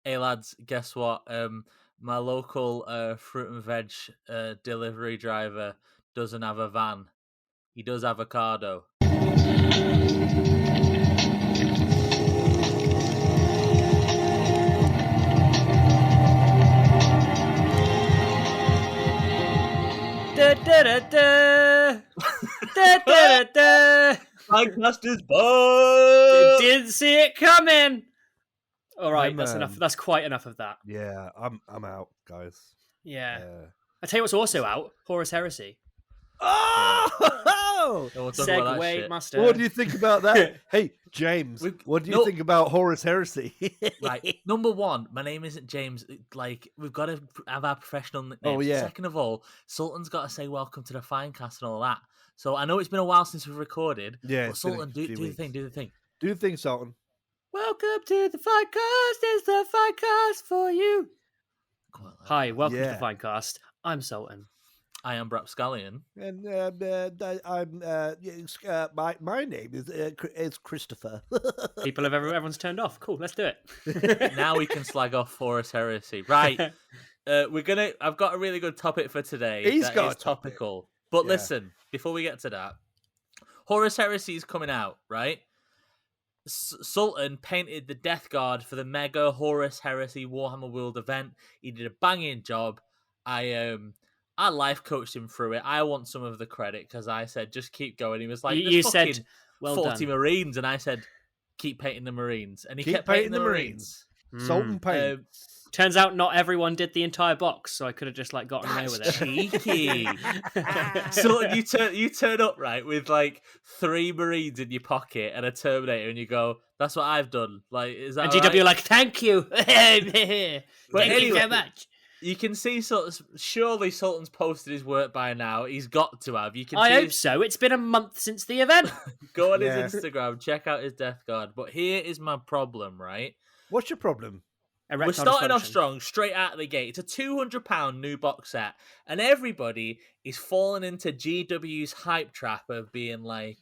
Hey lads, guess what? My local fruit and veg delivery driver doesn't have a van. He does avocado. Da, da, da, da. Da, da, da, da. FineCast is born! Didn't see it coming. All right, I'm, that's enough. That's quite enough of that. Yeah, I'm out, guys. Yeah. I tell you what's also out: Horus Heresy. Oh! No, we'll talk about that Segue shit. master. What do you think about that? Hey, James, what do you think about Horus Heresy? Right, number one, my name isn't James. Like, we've got to have our professional nicknames. Oh, yeah. Second of all, Sultan's got to say welcome to the FineCast and all that. So I know it's been a while since we've recorded. Yeah, but it's been a Sultan, do few the weeks. thing, do the thing. Do the thing, Sultan. Welcome to the FineCast. It's the FineCast for you. Hi, welcome to the FineCast. I'm Sultan. I am Brap Scallion. And my name is Christopher. Everyone's turned off. Cool, let's do it. Now we can slag off Horus Heresy. Right. I've got a really good topic for today. He's got is a topic. topical. But Yeah. listen, before we get to that, Horus Heresy is coming out, right? Sultan painted the Death Guard for the mega Horus Heresy Warhammer World event. He did a banging job. I life coached him through it. I want some of the credit because I said, just keep going. He was like, you said, well 40 done. Marines. And I said, keep painting the Marines. And he Keep kept painting the Marines. Sultan paint. Turns out not everyone did the entire box, so I could have just like gotten away with it. Cheeky. So you turn up, right, with like 3 Marines in your pocket and a Terminator, and you go, that's what I've done. Like, is that and GW right? like, thank you. Thank you so much. You can see, surely Sultan's posted his work by now. He's got to have. I hope so. It's been a month since the event. Go on his Instagram, check out his Death Guard. But here is my problem, right? What's your problem? We're starting off strong, straight out of the gate. It's a £200 new box set, and everybody is falling into GW's hype trap of being like,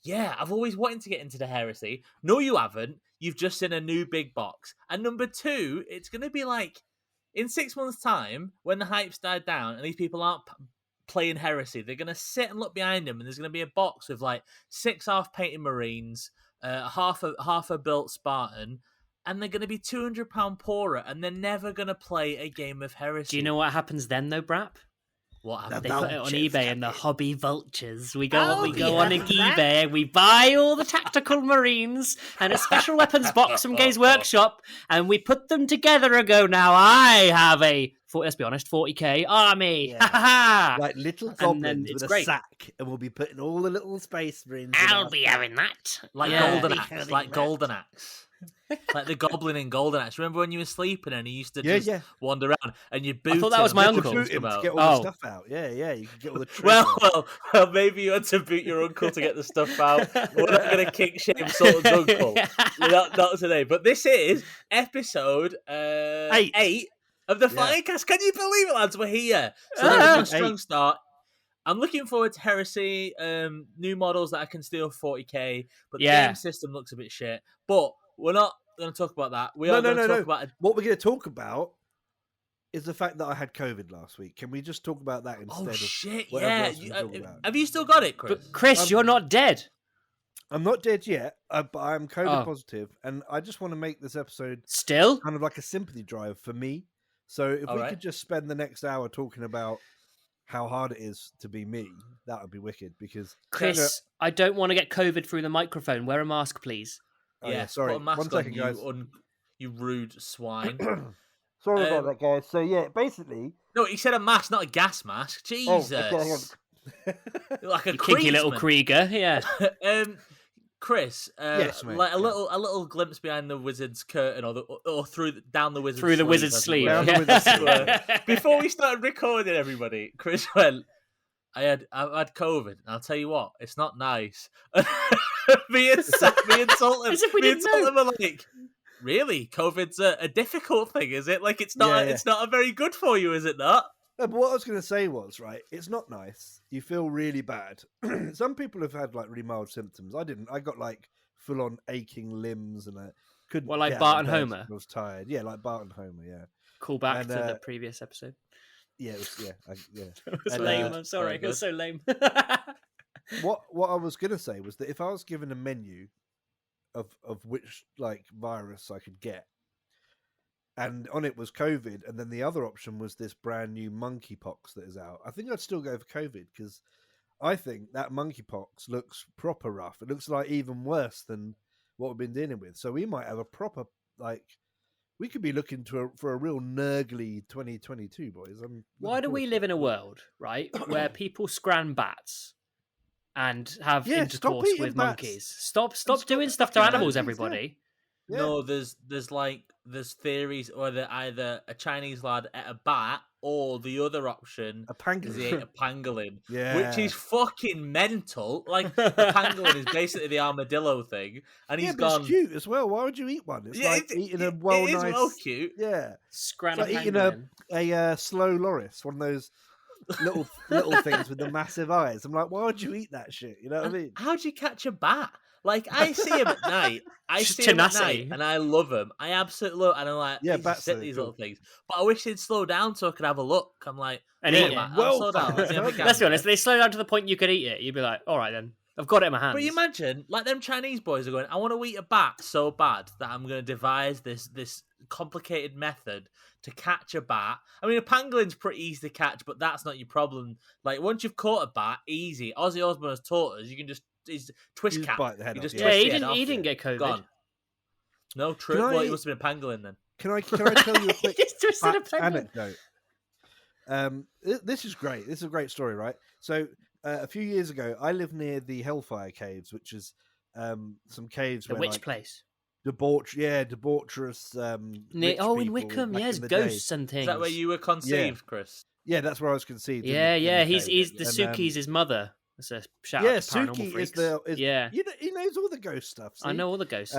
yeah, I've always wanted to get into the Heresy. No, you haven't. You've just seen a new big box. And number 2, it's going to be like, in 6 months' time, when the hype's died down and these people aren't playing Heresy, they're going to sit and look behind them, and there's going to be a box with like 6 half-painted Marines, half a built Spartan, and they're going to be £200 poorer, and they're never going to play a game of Heresy. Do you know what happens then, though, Brap? What happens? They put it on eBay and the hobby vultures. We go on eBay and we buy all the tactical Marines and a special weapons box from Games Workshop, and we put them together and go, now I have let's be honest, 40k army. Yeah. Like little goblins with great. A sack, and we'll be putting all the little space marines. I'll be having that. Like Golden Axe. Golden Axe. Like the goblin in Golden Axe. Remember when you were sleeping and he used to just wander around and you boot I thought that was my uncle. To get all the stuff out. Yeah, you can get all the tricks well, maybe you had to boot your uncle to get the stuff out. We're not going to kick shame Sultan's uncle. Not today. But this is episode 8 of the FineCast. Can you believe it, lads? We're here. So that's a strong start. I'm looking forward to Heresy, new models that I can steal 40k, but the game system looks a bit shit. But we're not going to talk about that. We are going to talk about... What we're going to talk about is the fact that I had COVID last week. Can we just talk about that instead of shit, Have you still got it, Chris? But Chris, you're not dead. I'm not dead yet, but I'm COVID positive, and I just want to make this episode still kind of like a sympathy drive for me. So if we could just spend the next hour talking about how hard it is to be me, that would be wicked. Because Chris, I don't want to get COVID through the microphone. Wear a mask, please. Sorry. Put a mask 1 second, on, guys. You rude swine. Sorry about that, guys. So basically, no, he said a mask, not a gas mask. Jesus, like a kinky little Krieger. Yeah. Chris, yes, mate. Like a little glimpse behind the wizard's curtain, or down the wizard's the wizard's sleeve. Before we started recording, everybody, Chris went, I've had COVID, and I'll tell you what, it's not nice. me and Sultan were like, really? COVID's a difficult thing, is it? Like, it's not it's not a very good for you, is it not? No, but what I was going to say was, right, it's not nice. You feel really bad. Some people have had like really mild symptoms. I didn't. I got like full on aching limbs and a couldn't. Well, like get Bart out and of bed. Homer. I was tired. Yeah, like Bart and Homer. Yeah. Call back to the previous episode. Yeah, it was, yeah. It was lame. I'm sorry. It was so lame. What I was gonna say was that if I was given a menu of which like virus I could get, and on it was COVID, and then the other option was this brand new monkeypox that is out, I think I'd still go for COVID because I think that monkeypox looks proper rough. It looks like even worse than what we've been dealing with. So we might have a proper we could be looking for a real nurgly 2022, boys. Why do we live in a world, right, where people scran bats and have intercourse with monkeys? Stop doing stuff to animals, everybody. Yeah. No, there's theories whether either a Chinese lad ate a bat or the other option is he ate a pangolin, which is fucking mental. Like a pangolin is basically the armadillo thing, and he's gone. It's cute as well. Why would you eat one? It's like eating a well nice. It is well cute. Yeah, scran it's like eating a slow loris, one of those little things with the massive eyes. I'm like, why would you eat that shit? You know what I mean? How do you catch a bat? Like, I see him at night. And I love him. I absolutely love, and I'm like, bats sit these little things. But I wish they'd slow down so I could have a look. I'm like, and eat it. Well, slow down. Let's be honest. They slow down to the point you could eat it. You'd be like, all right then, I've got it in my hands. But you imagine, like them Chinese boys are going, I want to eat a bat so bad that I'm going to devise this complicated method to catch a bat. I mean, a pangolin's pretty easy to catch, but that's not your problem. Like, once you've caught a bat, easy. Ozzy Osbourne has taught us, you can just twist cap. Bite the head off. He didn't get COVID. Gone. No, true. Well, it must have been a pangolin then. Can I tell you a quick anecdote? This is great. This is a great story, right? So a few years ago, I lived near the Hellfire Caves, which is some caves. The witch place. Debaucherous. In Wickham, yes, ghosts and things. Is that where you were conceived, Chris? Yeah, that's where I was conceived. Yeah. He's the Suki's his mother. It's a shout out to Paranormal Suki Freaks. He knows all the ghost stuff. See? I know all the ghosts.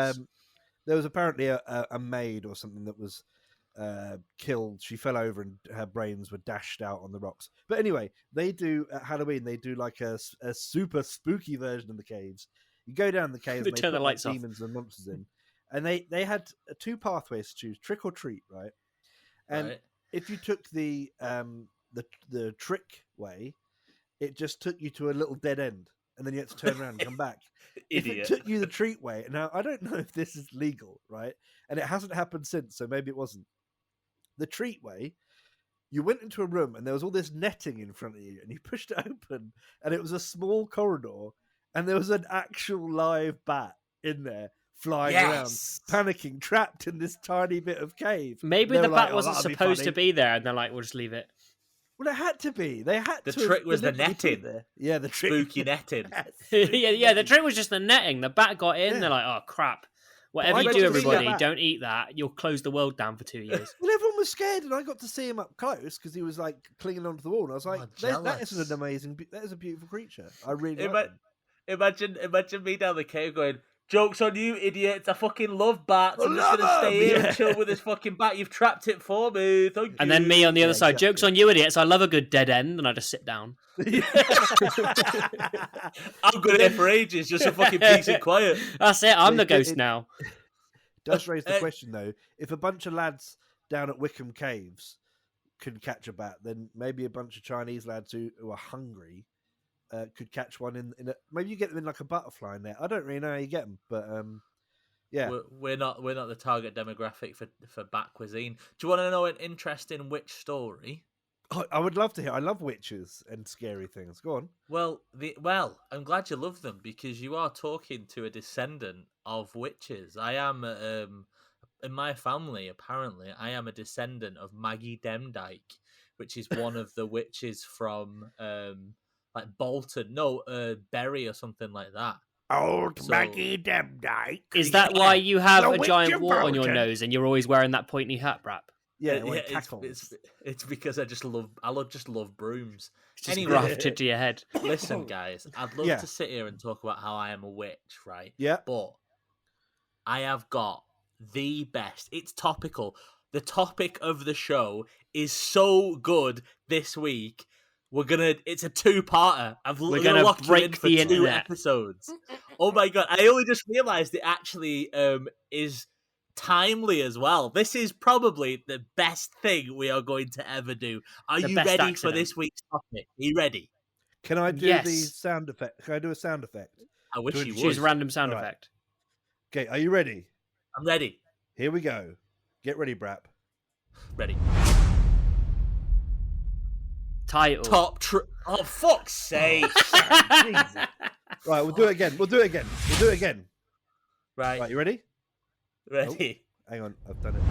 There was apparently a maid or something that was killed. She fell over and her brains were dashed out on the rocks. But anyway, they do at Halloween. They do like a super spooky version of the caves. You go down the caves. They turn the lights off. Demons and monsters in, and they had two pathways to choose: trick or treat, right? And if you took the trick way, it just took you to a little dead end, and then you had to turn around and come back. If it took you the treat way, now I don't know if this is legal, right? And it hasn't happened since, so maybe it wasn't. The treat way, you went into a room and there was all this netting in front of you, and you pushed it open, and it was a small corridor, and there was an actual live bat in there flying around, panicking, trapped in this tiny bit of cave. Maybe the bat wasn't supposed to be there, and they're like, we'll just leave it. Well, it had to be. They had the trick was the netting. Yeah, the trick. Spooky netting. The trick was just the netting. The bat got in. They're like, oh crap! Whatever you do, everybody, don't eat that. You'll close the world down for 2 years. Well, everyone was scared, and I got to see him up close because he was like clinging onto the wall. And I was like, that isn't an amazing. That is a beautiful creature. I really imagine me down the cave going, joke's on you, idiots. I fucking love bats. I'm just going to stay here and chill with this fucking bat. You've trapped it for me. Thank you. And then me on the other side. Exactly. Joke's on you, idiots. I love a good dead end. And I just sit down. I'm good here for ages. Just a fucking peace and quiet. That's it. I'm the ghost now. Does raise the question, though. If a bunch of lads down at Wickham Caves could catch a bat, then maybe a bunch of Chinese lads who are hungry could catch one in a, maybe you get them in like a butterfly net. I don't really know how you get them, but we're not the target demographic for bat cuisine. Do you want to know an interesting witch story? I would love to hear. I love witches and scary things. Go on. Well, I'm glad you love them because you are talking to a descendant of witches. I am in my family. Apparently, I am a descendant of Maggie Demdike, which is one of the witches from like Bolton, Bury or something like that. Maggie Demdike. Is that why you have a giant wart on your nose and you're always wearing that pointy hat, Brap? Yeah, it's because I just love brooms. It's just grafted to your head. Listen, guys, I'd love to sit here and talk about how I am a witch, right? Yeah. But I have got the best. It's topical. The topic of the show is so good this week. It's a two-parter. We're gonna lock break you in for 2 episodes. Oh my god! I only just realised it actually is timely as well. This is probably the best thing we are going to ever do. Are The you best ready for accident. this week's topic? Are you ready? Can I do the Yes. sound effect? Can I do a sound effect? I wish you Choose a would. random sound All right. effect. Okay, are you ready? I'm ready. Here we go. Get ready, Brap. Ready. Title. Oh, fuck's sake. Jesus. Right, we'll do it again. We'll do it again. Right. Right, you ready? Ready. Oh, hang on, I've done it.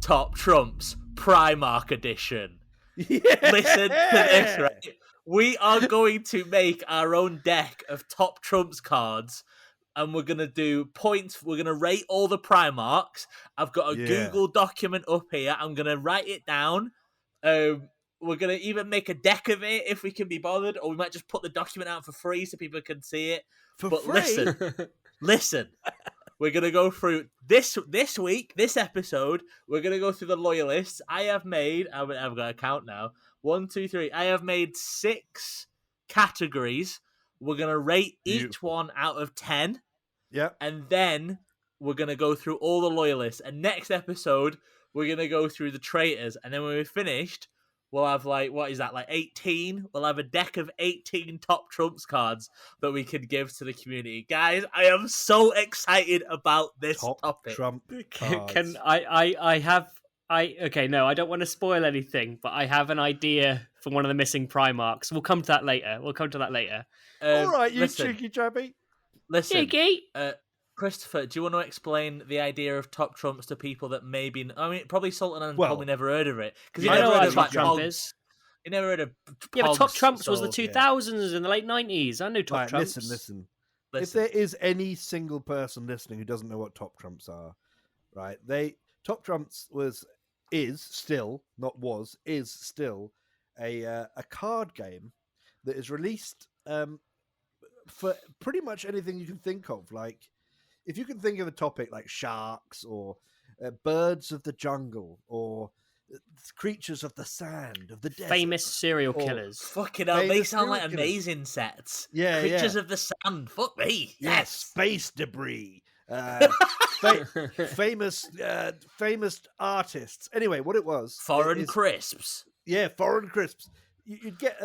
Top Trumps Primarch edition. Yeah! Listen to this, right? We are going to make our own deck of Top Trumps cards, and we're going to do points. We're going to rate all the Primarchs. I've got a Google document up here. I'm going to write it down. We're going to even make a deck of it if we can be bothered, or we might just put the document out for free so people can see it. For but free? listen. We're going to go through this week, this episode. We're going to go through the Loyalists. I have made, I've got a count now. 1, 2, 3. I have made 6 categories. We're going to rate each one out of 10. Yep. And then we're going to go through all the Loyalists. And next episode, we're going to go through the traitors. And then when we're finished, we'll have 18? We'll have a deck of 18 Top Trumps cards that we can give to the community. Guys, I am so excited about this topic. Trump cards. Can okay, no, I don't want to spoil anything, but I have an idea for one of the missing Primarchs. We'll come to that later. All right, you cheeky chappy. Listen, Christopher, do you want to explain the idea of Top Trumps to people that maybe... I mean, probably Sultan and probably never heard of it. Because you I never know heard what of Top Trump is. You never heard of Yeah, but Top Trumps was the so... 2000s and the late 90s. I know Top Trumps. Listen. If there is any single person listening who doesn't know what Top Trumps are, right? Top Trumps is still a card game that is released for pretty much anything you can think of. Like, if you can think of a topic like sharks or birds of the jungle or creatures of the sand, of the desert. Famous serial killers. Fucking hell, they sound like amazing sets. Yeah, Creatures of the sand. Fuck me. Yes. Space debris. Famous artists. Anyway, what it was. Foreign crisps. Yeah, foreign crisps. You get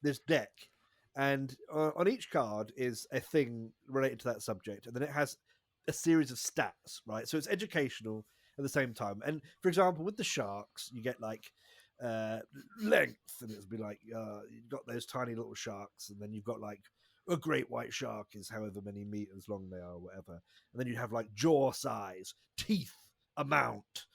this deck, and on each card is a thing related to that subject, and then it has a series of stats, right? So it's educational at the same time. And for example, with the sharks, you get like length, and it'll be like you've got those tiny little sharks, and then you've got like a great white shark is however many meters long they are, or whatever. And then you have like jaw size, teeth amount.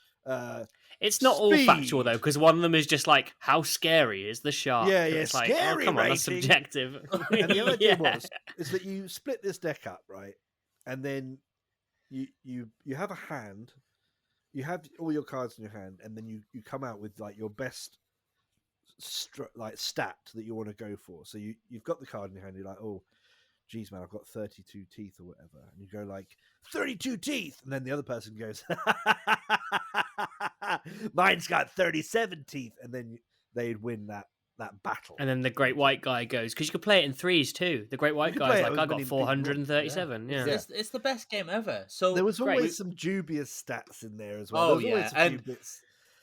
It's not all factual though, because one of them is just like, how scary is the shark? Yeah, it's scary. Like, oh, come on, that's subjective. And the idea is that you split this deck up, right? And then you have a hand. You have all your cards in your hand, and then you come out with like your best stat that you want to go for. So you've got the card in your hand. You're like, oh, geez, man, I've got 32 teeth or whatever, and you go like 32 teeth, and then the other person goes, mine's got 37 teeth, and then they'd win that battle. And then the great white guy goes, because you could play it in threes too. The great white guy's like, I got 437. Yeah. It's the best game ever. So there was always some dubious stats in there as well. Oh yeah, and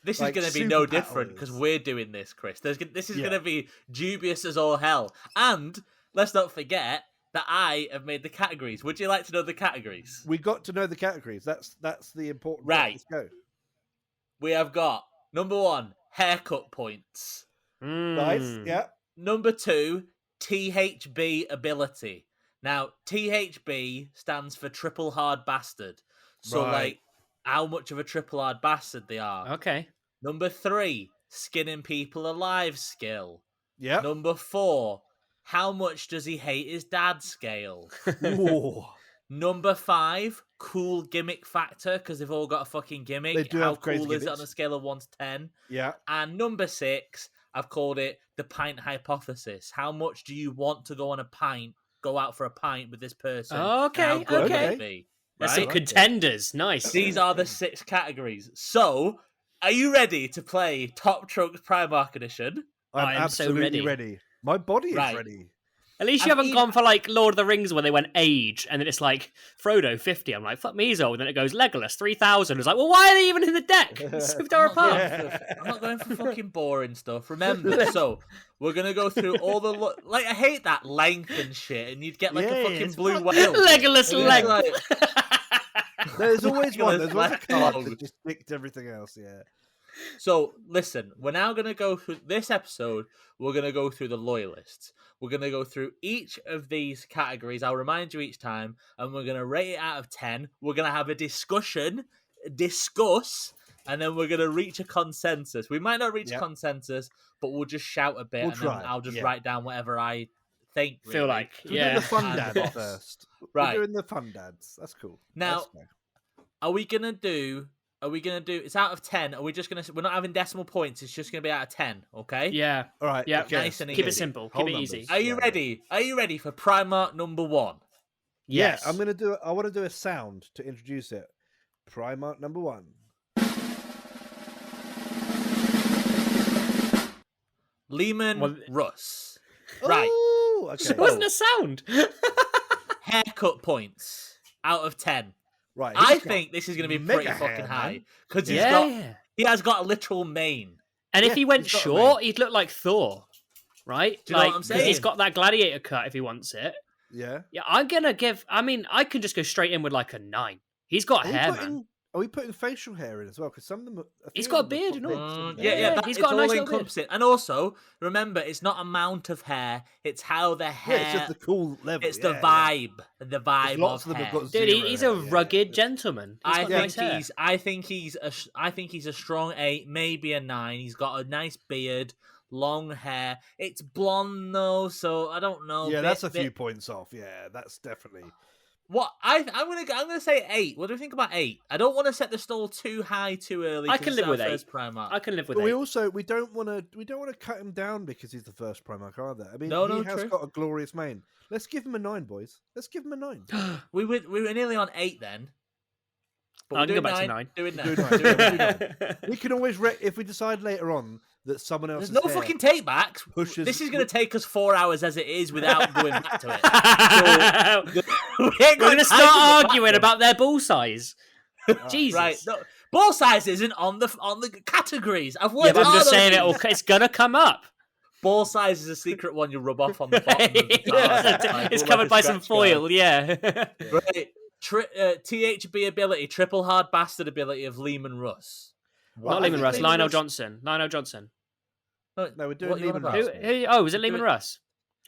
this is going to be no different because we're doing this, Chris. This is going to be dubious as all hell. And let's not forget that I have made the categories. Would you like to know the categories? We got to know the categories. That's the important right. Part. Let's go. We have got number 1, haircut points. Nice, yeah. Number 2, THB ability. Now, THB stands for triple hard bastard. So, like, how much of a triple hard bastard they are. Okay. Number 3, skinning people alive skill. Yeah. Number 4, how much does he hate his dad scale. Number 5, cool gimmick factor, because they've all got a fucking gimmick. They do how have crazy cool gimmicks. is it on a scale of 1 to 10? Yeah. And number 6, I've called it the pint hypothesis. How much do you want to go on a pint, go out for a pint with this person? Okay, How good would okay. it be? That's some contenders. Nice. These are the 6 categories. So, are you ready to play Top Trunks Primarch Edition? I'm I am so absolutely ready. My body is Right. ready. At least you haven't gone for like Lord of the Rings where they went age and then it's like Frodo 50. I'm like, fuck me, he's old. And then it goes Legolas 3000. It's like, well, why are they even in the deck? It's so far apart. I'm not going for fucking boring stuff. Remember, so we're gonna go through all the like. I hate that length and shit, and you'd get like a fucking blue whale. Legolas length. Like... There's always one. There's always a card that just picked everything else. Yeah. So listen, we're now gonna go through this episode. We're gonna go through the Loyalists. We're gonna go through each of these categories. I'll remind you each time, and we're gonna rate it out of 10. We're gonna have a discuss, and then we're gonna reach a consensus. We might not reach a consensus, but we'll just shout a bit, then I'll just write down whatever I think. Really. Feel like, We're doing the fun dads first. Right, we're doing the fun dads. That's cool. Now, are we gonna do? It's out of 10. Are we just gonna? We're not having decimal points. It's just gonna be out of 10. Okay. Yeah. All right. Yeah. Okay. Nice and Keep easy. it simple. Whole Keep it numbers. easy. Are you ready? Are you ready for Primarch number 1? Yes. Yeah, I'm gonna do. I want to do a sound to introduce it. Primarch number 1. Lehman Russ. Right. Oh, okay. It wasn't a sound. Haircut points out of 10. Right. I think this is going to be pretty mega fucking hair, high man. because Yeah. he has got a literal mane. And if Yeah, he went he's got a short, he'd look like Thor, right? Do you know like, what I'm 'cause saying? he's got that gladiator cut if he wants it. Yeah. Yeah, I'm gonna give. I mean, I can just go straight in with like a 9. He's got hair, man. Are we putting facial hair in as well? Because some of them. He's got a beard and all. Yeah, he's it's got a all nice little beard. encompassing. And also, remember, it's not amount of hair; it's how the hair. Yeah, it's just the cool level. It's the vibe, the vibe Lots of of them hair. have got Dude, zero he's hair, a rugged gentleman. He's got nice hair. I think he's a strong 8, maybe a 9. He's got a nice beard, long hair. It's blonde though, so I don't know. Yeah, that's a few points off. Yeah, that's definitely. What I'm gonna say 8. What do you think about 8? I don't want to set the stall too high too early. I can live with 8. Primarch. I can live with But 8. we don't want to cut him down because he's the first Primarch either. I mean, he has true. got a glorious mane. Let's give him a 9, boys. Let's give him a 9. we were nearly on 8 then. But I can go back to 9. Do it now. Do 9, do 9. We can always if we decide later on that someone else. There's no fucking take backs. Pushes- This is going to take us 4 hours as it is without going back to it. So, We're going to start arguing about their ball size. Jesus. Right. No, ball size isn't on the categories. I've worked Yeah, but I'm hard just on saying these. it's going to come up. Ball size is a secret one you rub off on the bottom of the card. It's Like covered a by some scratch foil, card. yeah. Right. THB ability, triple hard bastard ability of Lehman Russ. Not Lehman Russ, Lionel Johnson. Lionel Johnson. No, we're doing What are you Lehman on Russ. about? Was it Lehman Russ?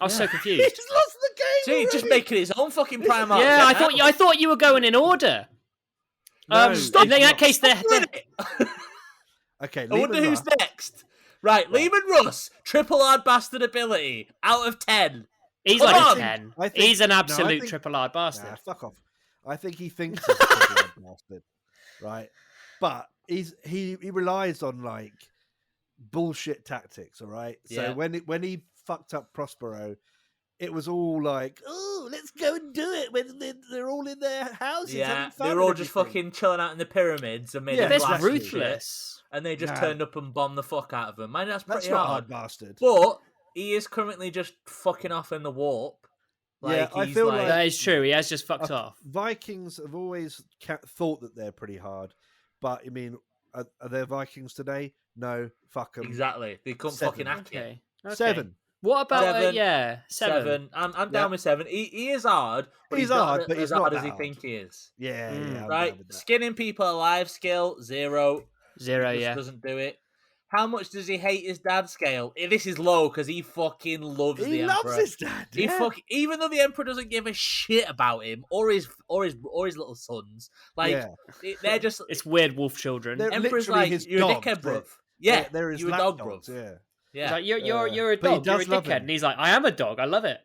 I was so He confused. just lost the game. See, he's just already. making his own fucking Primarch. Yeah, I thought you were going in order. No, In that case, they're Okay, I wonder Lehman who's Russ. next. Right, Lehman Russ, triple hard bastard ability, out of 10. he's Come like on. a 10. I think- He's an no, I absolute think- triple hard bastard. Nah, fuck off. I think he thinks he's a triple-eyed bastard, right? But he relies on like bullshit tactics, all right? So Yeah. when he fucked up Prospero, it was all like, oh, let's go and do it when they're all in their houses. Yeah, having fun they were and all just everything. fucking chilling out in the pyramids and made Yeah, them That's exactly. glass and shit, ruthless. and they just Nah. turned up and bombed the fuck out of them. Man, that's That's pretty not hard. hard bastard. But he is currently just fucking off in the warp. Yeah, I he's feel like- That is true. He has just fucked off. Vikings have always thought that they're pretty hard, but I mean, are there Vikings today? No, fuck them. Exactly. They couldn't 7. fucking hack it. Okay. 7. What about 7. yeah, 7. I'm Yeah. down with 7. He is hard, but He's he's not hard, but as he's not hard as that he hard. thinks he is. Yeah, Mm. yeah, I'm Right? down with that. Skinning people alive skill, 0. 0, Just yeah. doesn't do it. How much does he hate his dad scale? This is low because he fucking loves He the loves Emperor. his dad. He Yeah. even though the Emperor doesn't give a shit about him or his little sons, like Yeah. they're just It's weird wolf children. They're Emperor's literally like his you're a dogs. dickhead, They're- bruv. Yeah, they're his you're a lap dog, dogs, bruv. Yeah. He's Yeah, like, you're a But he dog, you're a does love dickhead. him. And he's like, I am a dog, I love it.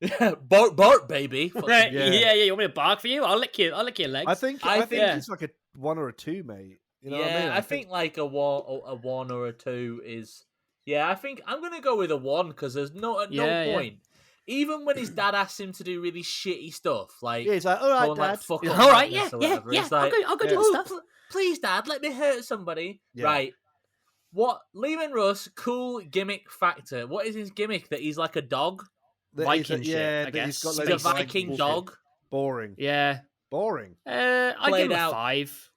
yeah. Bark, baby. Fucking- Right? Yeah. Yeah, you want me to bark for you? I'll lick your legs. I think yeah. he's like a 1 or a 2, mate. You know yeah, what I mean? I think like a 1 or a 2 is. Yeah, I think I'm gonna go with a 1 because there's at Yeah, no yeah. point. Even when his dad asks him to do really shitty stuff, like yeah, he's like, all right, going, like, Dad. fuck All up right, madness yeah, or yeah, whatever, yeah. it's like, I'll go do yeah. the "Oh, stuff. please, Dad, let me hurt somebody. Yeah. Right. What Lehman Russ, cool gimmick factor. What is his gimmick that he's like a dog? Viking shit, I that he's guess. got The loads of Viking bullshit. dog. Boring. Yeah. Boring. I give Played him a out. 5.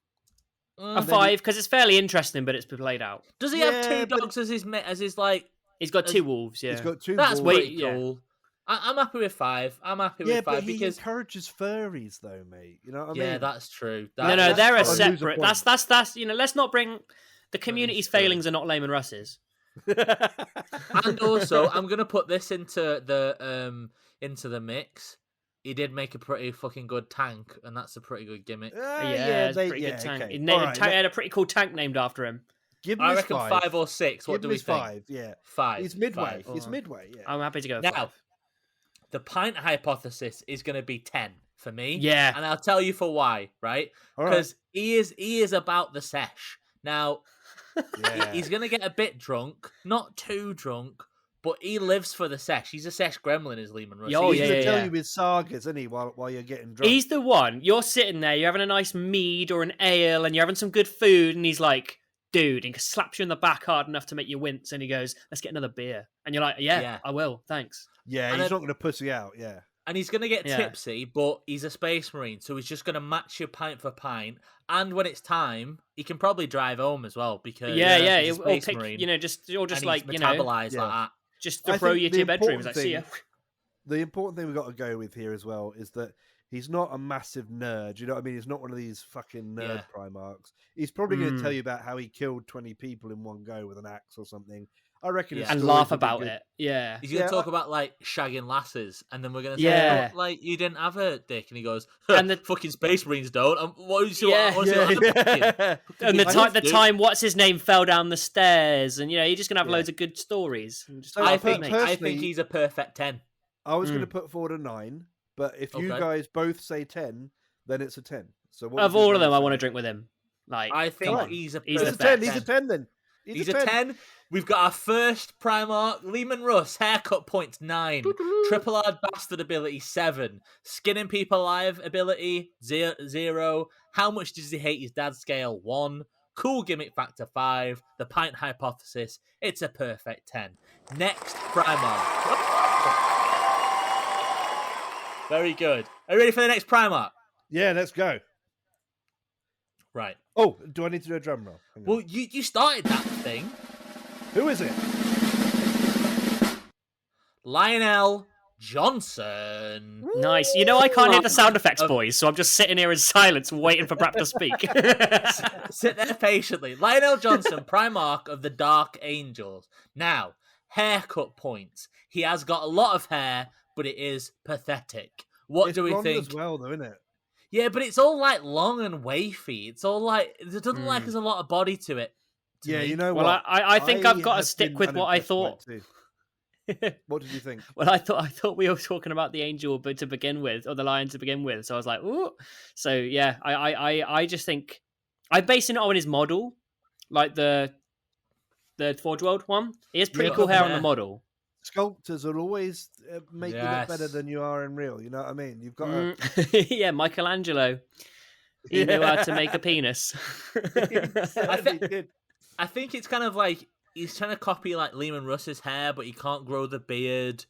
A Mm. 5 because it's fairly interesting, but it's played out. Does he have Yeah, two but- dogs as his like? He's got As- 2 wolves. Yeah. He's got 2 That's wolves. pretty yeah. cool. I'm happy with 5. I'm happy Yeah, with but 5 he because encourages furries, though, mate. You know what I yeah, mean? that's true. No, That's they're a gotta lose a separate. point. That's let's not bring the community's fair. failings are not Layman Russ's. And also, I'm gonna put this into the mix. He did make a pretty fucking good tank, and that's a pretty good gimmick. It's a pretty good tank. Okay. He All right, had a pretty cool tank named after him. give him I his reckon 5 or 6. What Give do him we his think? 5, yeah. 5. He's midway. 5. He's midway, yeah. I'm happy to go. Now, 5. the pint hypothesis is going to be 10 for me. Yeah. And I'll tell you for why, right? All right. Because he is about the sesh. Now, Yeah. he's going to get a bit drunk, not too drunk, but he lives for the sesh. He's a sesh gremlin, is Lehman Russ. Oh, He's yeah, going to yeah. tell you his sagas, isn't he, while you're getting drunk? He's the one. You're sitting there, you're having a nice mead or an ale, and you're having some good food, and he's like, dude, and he slaps you in the back hard enough to make you wince, and he goes, let's get another beer. And you're like, yeah. I will, thanks. Yeah, And he's then- not going to pussy out, yeah. And he's going to get Yeah. tipsy, but he's a space marine, so he's just going to match you pint for pint. And when it's time, he can probably drive home as well because Yeah, he's a or space pick, marine. just And like, he's metabolized Yeah. like that. just I to throw think you to the your bedroom. important Like, see ya. The important thing we've got to go with here as well is that he's not a massive nerd. You know what I mean? He's not one of these fucking nerd Primarchs. He's probably going to tell you about how he killed 20 people in one go with an axe or something. I reckon his And stories laugh will be about good. it. Yeah. He's going to Yeah, talk about like shagging lasses, and then we're going to say, Yeah. "Oh, like you didn't have a dick," and he goes, And the- "Fucking space marines don't." What do you Yeah. what I'm thinking? And the I time, think- what's his name fell down the stairs, and you're just gonna have Yeah. loads of good stories. And just So I laugh at think me. per- I personally- think he's a perfect 10. I was going to Mm. put forward a 9, but if you Okay. guys both say 10, then it's a 10. So what Of would you all of guys them, I say? want to drink with him. Like, I come think on. he's a He's He's perfect a 10. 10. He's a 10 then. He's a 10. We've got our first Primarch, Lehman Russ, haircut points 9, triple hard bastard ability 7, skinning people alive ability 0, how much does he hate his dad scale 1, cool gimmick factor 5, the pint hypothesis, it's a perfect 10. Next Primarch. Very good. Are you ready for the next Primarch? Yeah, let's go. Right. Oh, do I need to do a drum roll? Hang on. Well, you started that thing. Who is it? Lionel Johnson. Nice. You know, I can't hear the sound effects, boys, so I'm just sitting here in silence waiting for Brap to speak. Sit there patiently. Lionel Johnson, Primarch of the Dark Angels. Now, haircut points. He has got a lot of hair, but it is pathetic. What It's do we blonde think? as well, though, isn't it? Yeah, but it's all like long and wafy. It's all like it doesn't like Mm. there's a lot of body to it. to Yeah, me. you know Well, what? I think I've got to have stick been with what I unimpressed by thought. it too. What did you think? Well, I thought we were talking about the angel to begin with, or the lion to begin with. So I was like, ooh. So yeah, I just think I'm basing it on his model, like the Forge World one. He has pretty Yeah, cool hair on yeah. the model. Sculptors will always make you look better Yes. than you are in real. You know what I mean? You've got Mm. Yeah, Michelangelo. He knew how to make a penis. to. I think it's kind of like he's trying to copy like Lehman Russ's hair, but he can't grow the beard,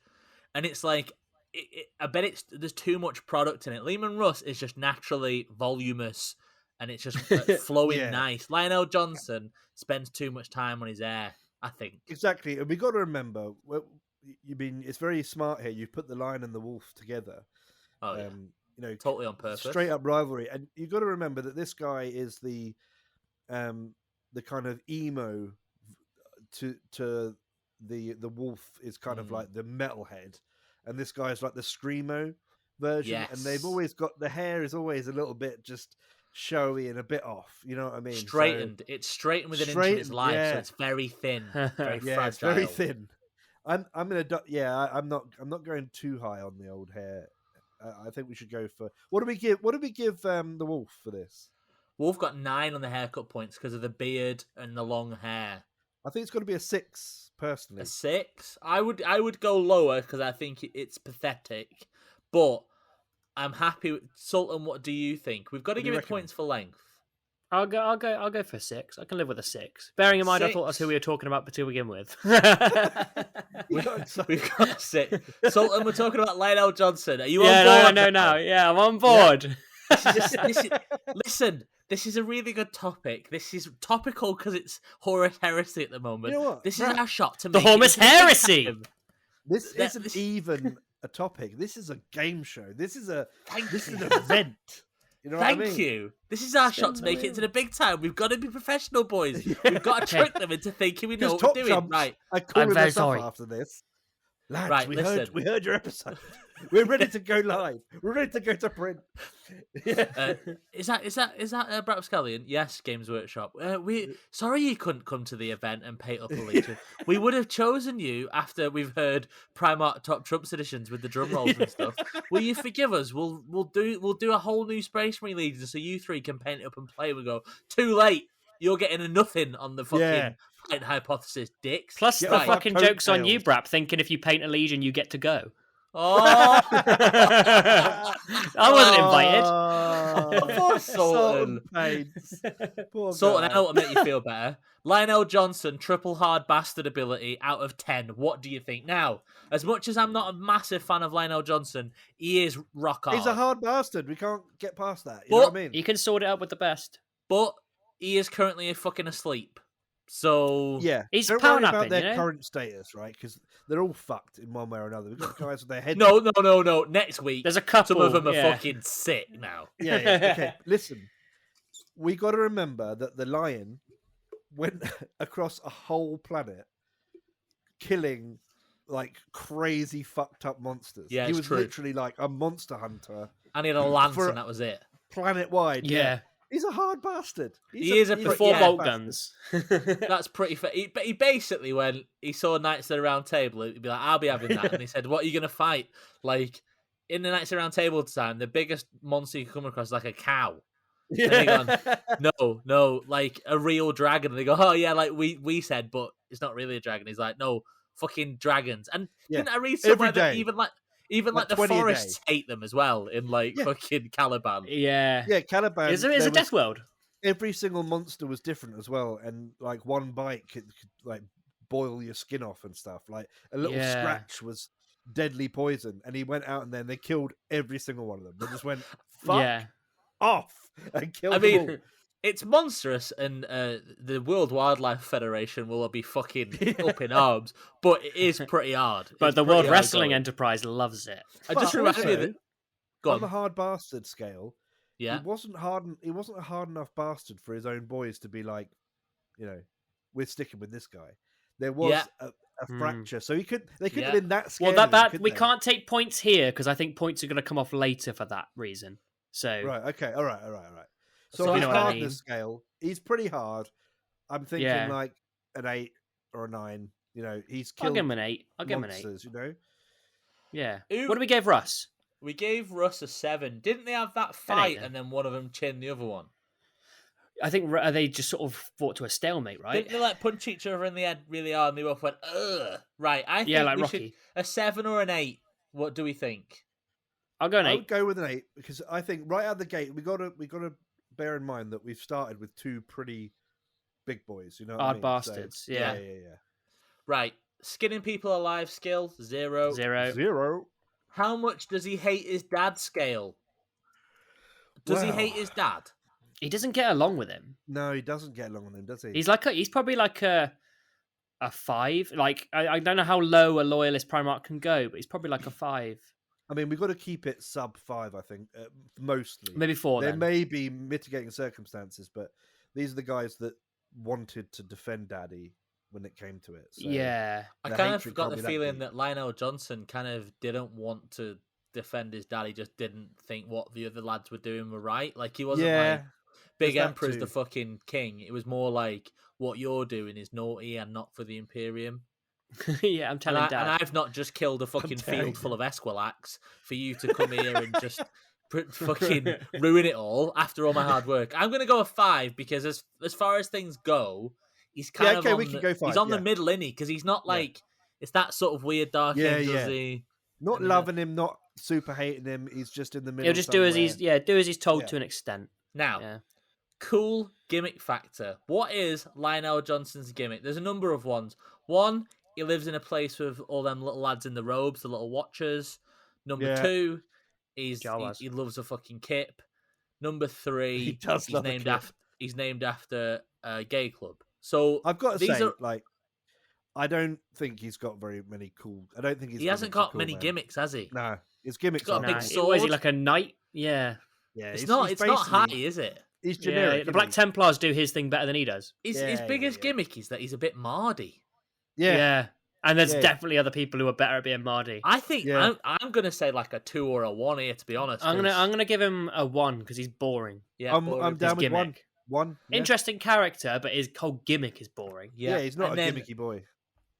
and it's like I bet there's too much product in it. Lehman Russ is just naturally voluminous, and it's just flowing Yeah. nice. Lionel Johnson spends too much time on his hair, I think. Exactly, and we got to remember. It's very smart here. You put the lion and the wolf together. Oh yeah, You know, totally on purpose. straight up rivalry, and you've got to remember that this guy is the kind of emo to the wolf is kind of like the metalhead, and this guy's like the screamo version. And they've Yes. always got the hair is always a little bit just showy and a bit off. You know what I mean? So- Straightened. It's straightened with an inch in its Straightened, life, so yeah. it's very thin, very yeah, fragile. it's very thin. I'm I'm not going too high on the old hair. I think we should go for what do we give the wolf for this? Wolf got 9 on the haircut points because of the beard and the long hair. I think it's got to be a 6 personally. A 6? I would go lower because I think it's pathetic, but I'm happy with Sultan. What do you think? We've got to What do you give it reckon? points for length. I'll go for 6. I can live with a 6. Bearing in mind, I thought that's who we were talking about to begin with. We've got 6. Sultan, we're talking about Lionel Johnson. Are you on board? No. Yeah, I'm on board. Yeah. Listen, this is a really good topic. This is topical because it's Horus Heresy at the moment. You know what? This is our shot to the make Horus Heresy. This isn't even a topic. This is a game show. This is an event. You know what I mean? Thank you. This is our shot to make it into the big time. We've got to be professional, boys. We've got to trick them into thinking we know what we're doing. Right. I'm very sorry. After this. Lads, right, we heard your episode. We're ready to go live. We're ready to go to print. Is that Brap Scallion? Yes, Games Workshop. Sorry you couldn't come to the event and pay up a legion. We would have chosen you after we've heard Primarch Top Trumps editions with the drum rolls and stuff. Will you forgive us? We'll do a whole new Space Marine Legion so you three can paint it up and play. We go too late. You're getting a nothing on the fucking hypothesis, dicks. Plus the fucking joke's on you, Brap, thinking if you paint a legion, you get to go. Oh, I wasn't invited. Poor Sultan. Sultan, I know what make you feel better. Lionel Johnson, triple hard bastard ability out of 10. What do you think? Now, as much as I'm not a massive fan of Lionel Johnson, he is rock hard. He's a hard bastard. We can't get past that. You know what I mean? You can sort it out with the best. But he is currently fucking asleep. So he's don't power worry napping, about their current status, right? Because they're all fucked in one way or another. We've got guys with their heads. No. Next week, there's a couple. Some of them are fucking sick now. Yeah. Okay, listen. We got to remember that the lion went across a whole planet, killing like crazy fucked up monsters. Yeah, he was literally like a monster hunter, and he had a lance, and that was it. Planet wide. Yeah. He's a hard bastard. He is a four bolt guns. That's pretty fair. But he basically, when he saw Knights of the Round Table, he'd be like, "I'll be having that." And he said, "What are you going to fight?" Like in the Knights of the Round Table time, the biggest monster you come across is like a cow. Yeah. And they go, no, like a real dragon. And they go, "Oh yeah, like we said, but it's not really a dragon." He's like, "No, fucking dragons." And didn't I read somewhere that even like the forests hate them as well in fucking Caliban. Yeah, Caliban. It's a death world. Every single monster was different as well, and like one bite could like boil your skin off and stuff. Like a little scratch was deadly poison, and he went out and then they killed every single one of them. They just went off and killed them all. It's monstrous, and the World Wildlife Federation will be fucking up in arms, but it is pretty hard. But the World Wrestling Enterprise loves it. I just remember that. On the hard bastard scale, he wasn't a hard enough bastard for his own boys to be like, we're sticking with this guy. There was a fracture, so they couldn't have been that scared. Well, that we can't take points here because I think points are going to come off later for that reason. So right, okay, all right. So on the hardness scale, he's pretty hard. I'm thinking like an 8 or a 9. He's killed. I'll give him an 8. monsters, Yeah. What do we give Russ? We gave Russ a 7. Didn't they have that fight and then one of them chinned the other one? I think they just sort of fought to a stalemate, right? Didn't they punch each other in the head really hard and they both went, ugh? Right, I think like we Rocky. should a 7 or an 8. What do we think? I'll go an 8. I would go with an 8 because I think right out the gate we got to bear in mind that we've started with 2 pretty big boys, hard bastards. So, yeah. Right, skinning people alive skill 0. How much does he hate his dad scale? Does he hate his dad? He doesn't get along with him. No, he doesn't get along with him, does he? He's probably like a 5. Like I don't know how low a loyalist Primarch can go, but he's probably like a 5. I mean, we've got to keep it sub 5, I think, mostly. Maybe 4, There may be mitigating circumstances, but these are the guys that wanted to defend Daddy when it came to it. So yeah. I kind of got the feeling that Lionel Johnson kind of didn't want to defend his dad. He just didn't think what the other lads were doing were right. Like, he wasn't like, Big Emperor's the fucking king. It was more like, what you're doing is naughty and not for the Imperium. Yeah, I'm telling Dad. And I've not just killed a fucking field full of Esquilax for you to come here and just fucking ruin it all after all my hard work. I'm going to go a 5 because as far as things go, he's kind of we can go 5, he's on the middle, isn't he? Because he's not like, it's that sort of weird dark angel-y. Not loving him, not super hating him. He's just in the middle. He'll just do as he's told to an extent. Now, cool gimmick factor. What is Lionel Johnson's gimmick? There's a number of ones. One, he lives in a place with all them little lads in the robes, the little watchers. Number two, he loves a fucking kip. Number three, he does love a kip. He's named after a gay club. So I've got to say, I don't think he's got very many cool. I don't think he hasn't got many gimmicks, has he? No, his gimmicks. He's got a big sword. Is he like a knight? Yeah. It's not high, is it? He's generic. The Black Templars do his thing better than he does. His biggest gimmick is that he's a bit Mardy. Yeah. And there's definitely other people who are better at being Mardy. I think I'm gonna say like a 2 or a 1 here, to be honest. I'm gonna give him a 1 because he's boring. Yeah, I'm down with gimmick. 1. Interesting character, but his whole gimmick is boring. Yeah, he's not a gimmicky boy.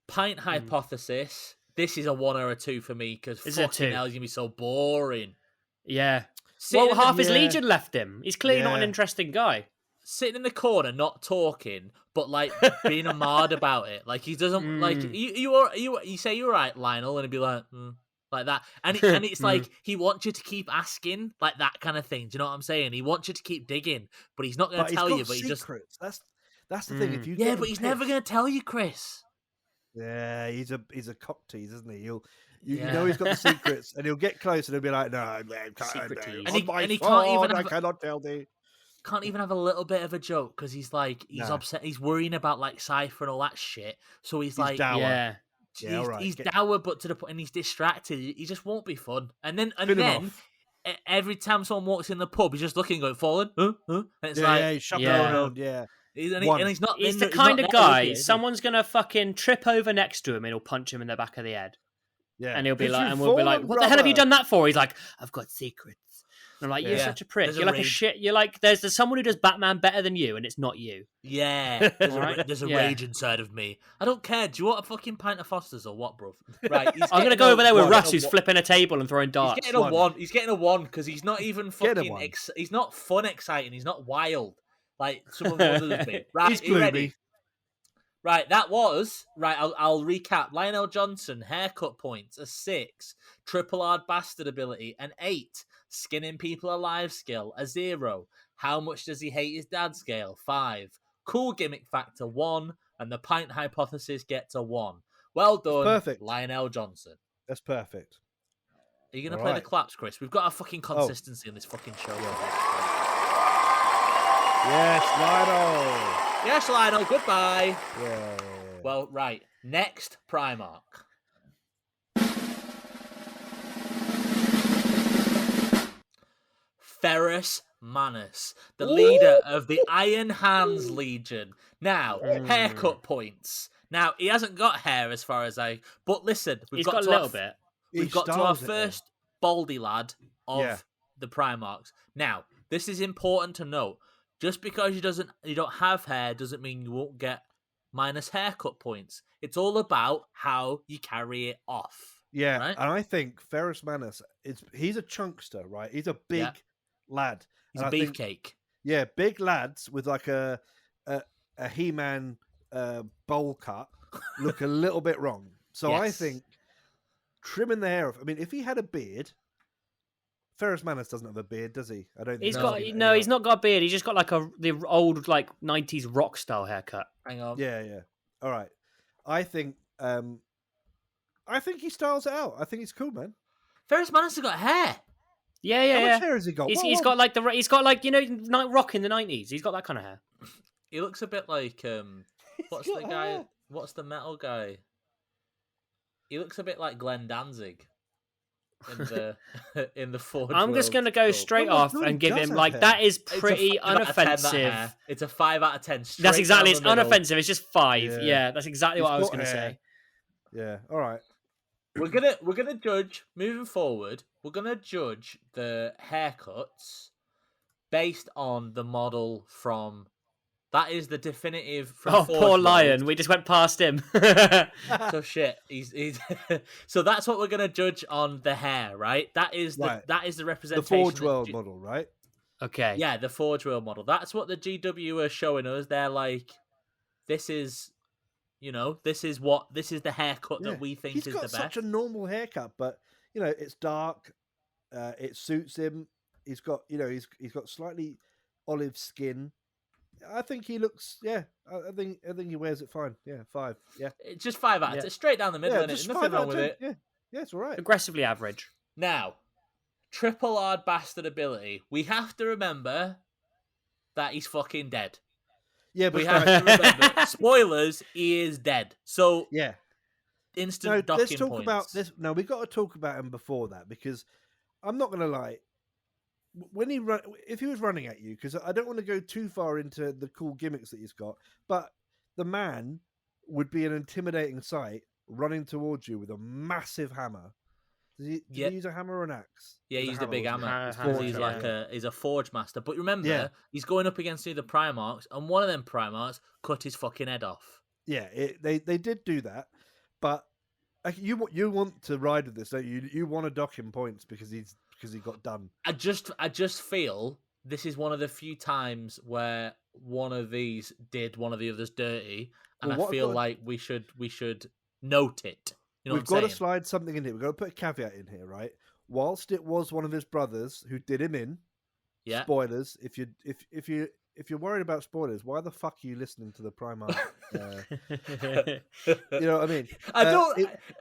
Pint hypothesis. This is a 1 or a 2 for me because fucking hell, he's gonna be so boring. Yeah. Half his legion left him. He's clearly not an interesting guy. Sitting in the corner, not talking, but like being a mad about it. Like he doesn't like you say you're right, Lionel, and he'd be like that, and it's like he wants you to keep asking, like that kind of thing. Do you know what I'm saying? He wants you to keep digging, but he's not going to tell you. But secrets. That's the thing. If you but he's never going to tell you, Chris. Yeah, he's a cock tease, isn't he? You know he's got the secrets, and he'll get close, and he'll be like, "No, I cannot tell thee." Can't even have a little bit of a joke because he's upset. He's worrying about like Cypher and all that shit. So he's like, dour. He's dour, but to the point, and he's distracted. He just won't be fun. And then every time someone walks in the pub, he's just looking, going forward, And it's around, he's not. He's the kind of guy. Someone's gonna fucking trip over next to him, and he'll punch him in the back of the head. Yeah, and he'll be like, we'll be like, "What the hell have you done that for?" He's like, "I've got secrets." And I'm like, "You're such a prick. You're like a shit. You're like, there's someone who does Batman better than you, and it's not you." Yeah, there's a rage inside of me. I don't care. Do you want a fucking pint of Foster's or what, bro? Right, I'm gonna go over there with Russ, who's flipping a table and throwing darts. He's getting a 1. He's getting a 1 because he's not even fucking. He's not fun, exciting. He's not wild like some of the others be. Right, he's gloomy. Ready? Right, that was right. I'll recap. Lionel Johnson haircut points a 6, triple hard bastard ability an 8, skinning people alive skill a 0. How much does he hate his dad scale 5. Cool gimmick factor 1, and the pint hypothesis gets a 1. Well done, perfect. Lionel Johnson. That's perfect. Are you gonna play the claps, Chris? We've got a fucking consistency in this fucking show. Yes, Lionel. Yes, Lionel, goodbye. Yeah. Well, right. Next, Primarch. Ferrus Manus, the leader of the Iron Hands Legion. Now, haircut points. Now, he hasn't got hair as far as I... But listen, he's got a little bit. We've got to our first baldy lad of the Primarchs. Now, this is important to note. Just because you don't have hair doesn't mean you won't get minus haircut points. It's all about how you carry it off. Yeah, right? And I think Ferrus Manus, he's a chunkster, right? He's a big lad. He's a beefcake. Yeah, big lads with like a He-Man bowl cut look a little bit wrong. So I think trimming the hair off. I mean, if he had a beard... Ferrus Manus doesn't have a beard, does he? I don't. He's not got a beard. He's just got like the old like 90s rock style haircut. Hang on. Yeah. All right. I think he styles it out. I think he's cool, man. Ferrus Manus has got hair. Yeah. How much hair has he got? He's got like Night Rock in the 90s. He's got that kind of hair. He looks a bit like what's the guy? Hair. What's the metal guy? He looks a bit like Glenn Danzig. In the Forge. I'm just going to go straight off and give him like that is pretty unoffensive. It's a 5 out of 10. That's exactly. It's unoffensive. It's just 5. Yeah, that's exactly what I was going to say. Yeah. All right. We're gonna judge moving forward. We're gonna judge the haircuts based on the model from. That is the definitive. From Forge poor Lion! We just went past him. So shit. He's So that's what we're gonna judge on the hair, right? That is the representation. The Forge World model, right? Okay. Yeah, the Forge World model. That's what the GW are showing us. They're like, this is, this is the haircut that we think is the best. He's got such a normal haircut, but it's dark. It suits him. He's got, he's got slightly olive skin. I think he looks. Yeah, I think he wears it fine. Yeah, 5. Yeah, It's just 5 out of 10. Straight down the middle, innit? just Nothing 5 out wrong of with 10. it. Yeah, it's all right. Aggressively average. Now, triple hard bastard ability. We have to remember that he's fucking dead. Yeah, but we have to remember. Spoilers, he is dead. So, yeah. instant docking let's talk points. about this. No, we've got to talk about him before that, because I'm not going to lie. When if he was running at you, because I don't want to go too far into the cool gimmicks that he's got, but the man would be an intimidating sight running towards you with a massive hammer. Did he use a hammer or an axe? Yeah, he used a big hammer. He's a forge master. But remember, he's going up against the Primarchs, and one of them Primarchs cut his fucking head off. Yeah, they did do that, but you want to ride with this, don't you? You want to dock him points because he got done. I just feel this is one of the few times where one of these did one of the others dirty, and I feel like we should note it. You know, we've got to slide something in here. We've got to put a caveat in here, right? Whilst it was one of his brothers who did him in, spoilers. If you're worried about spoilers, why the fuck are you listening to the Primarch? You know what I mean? I don't.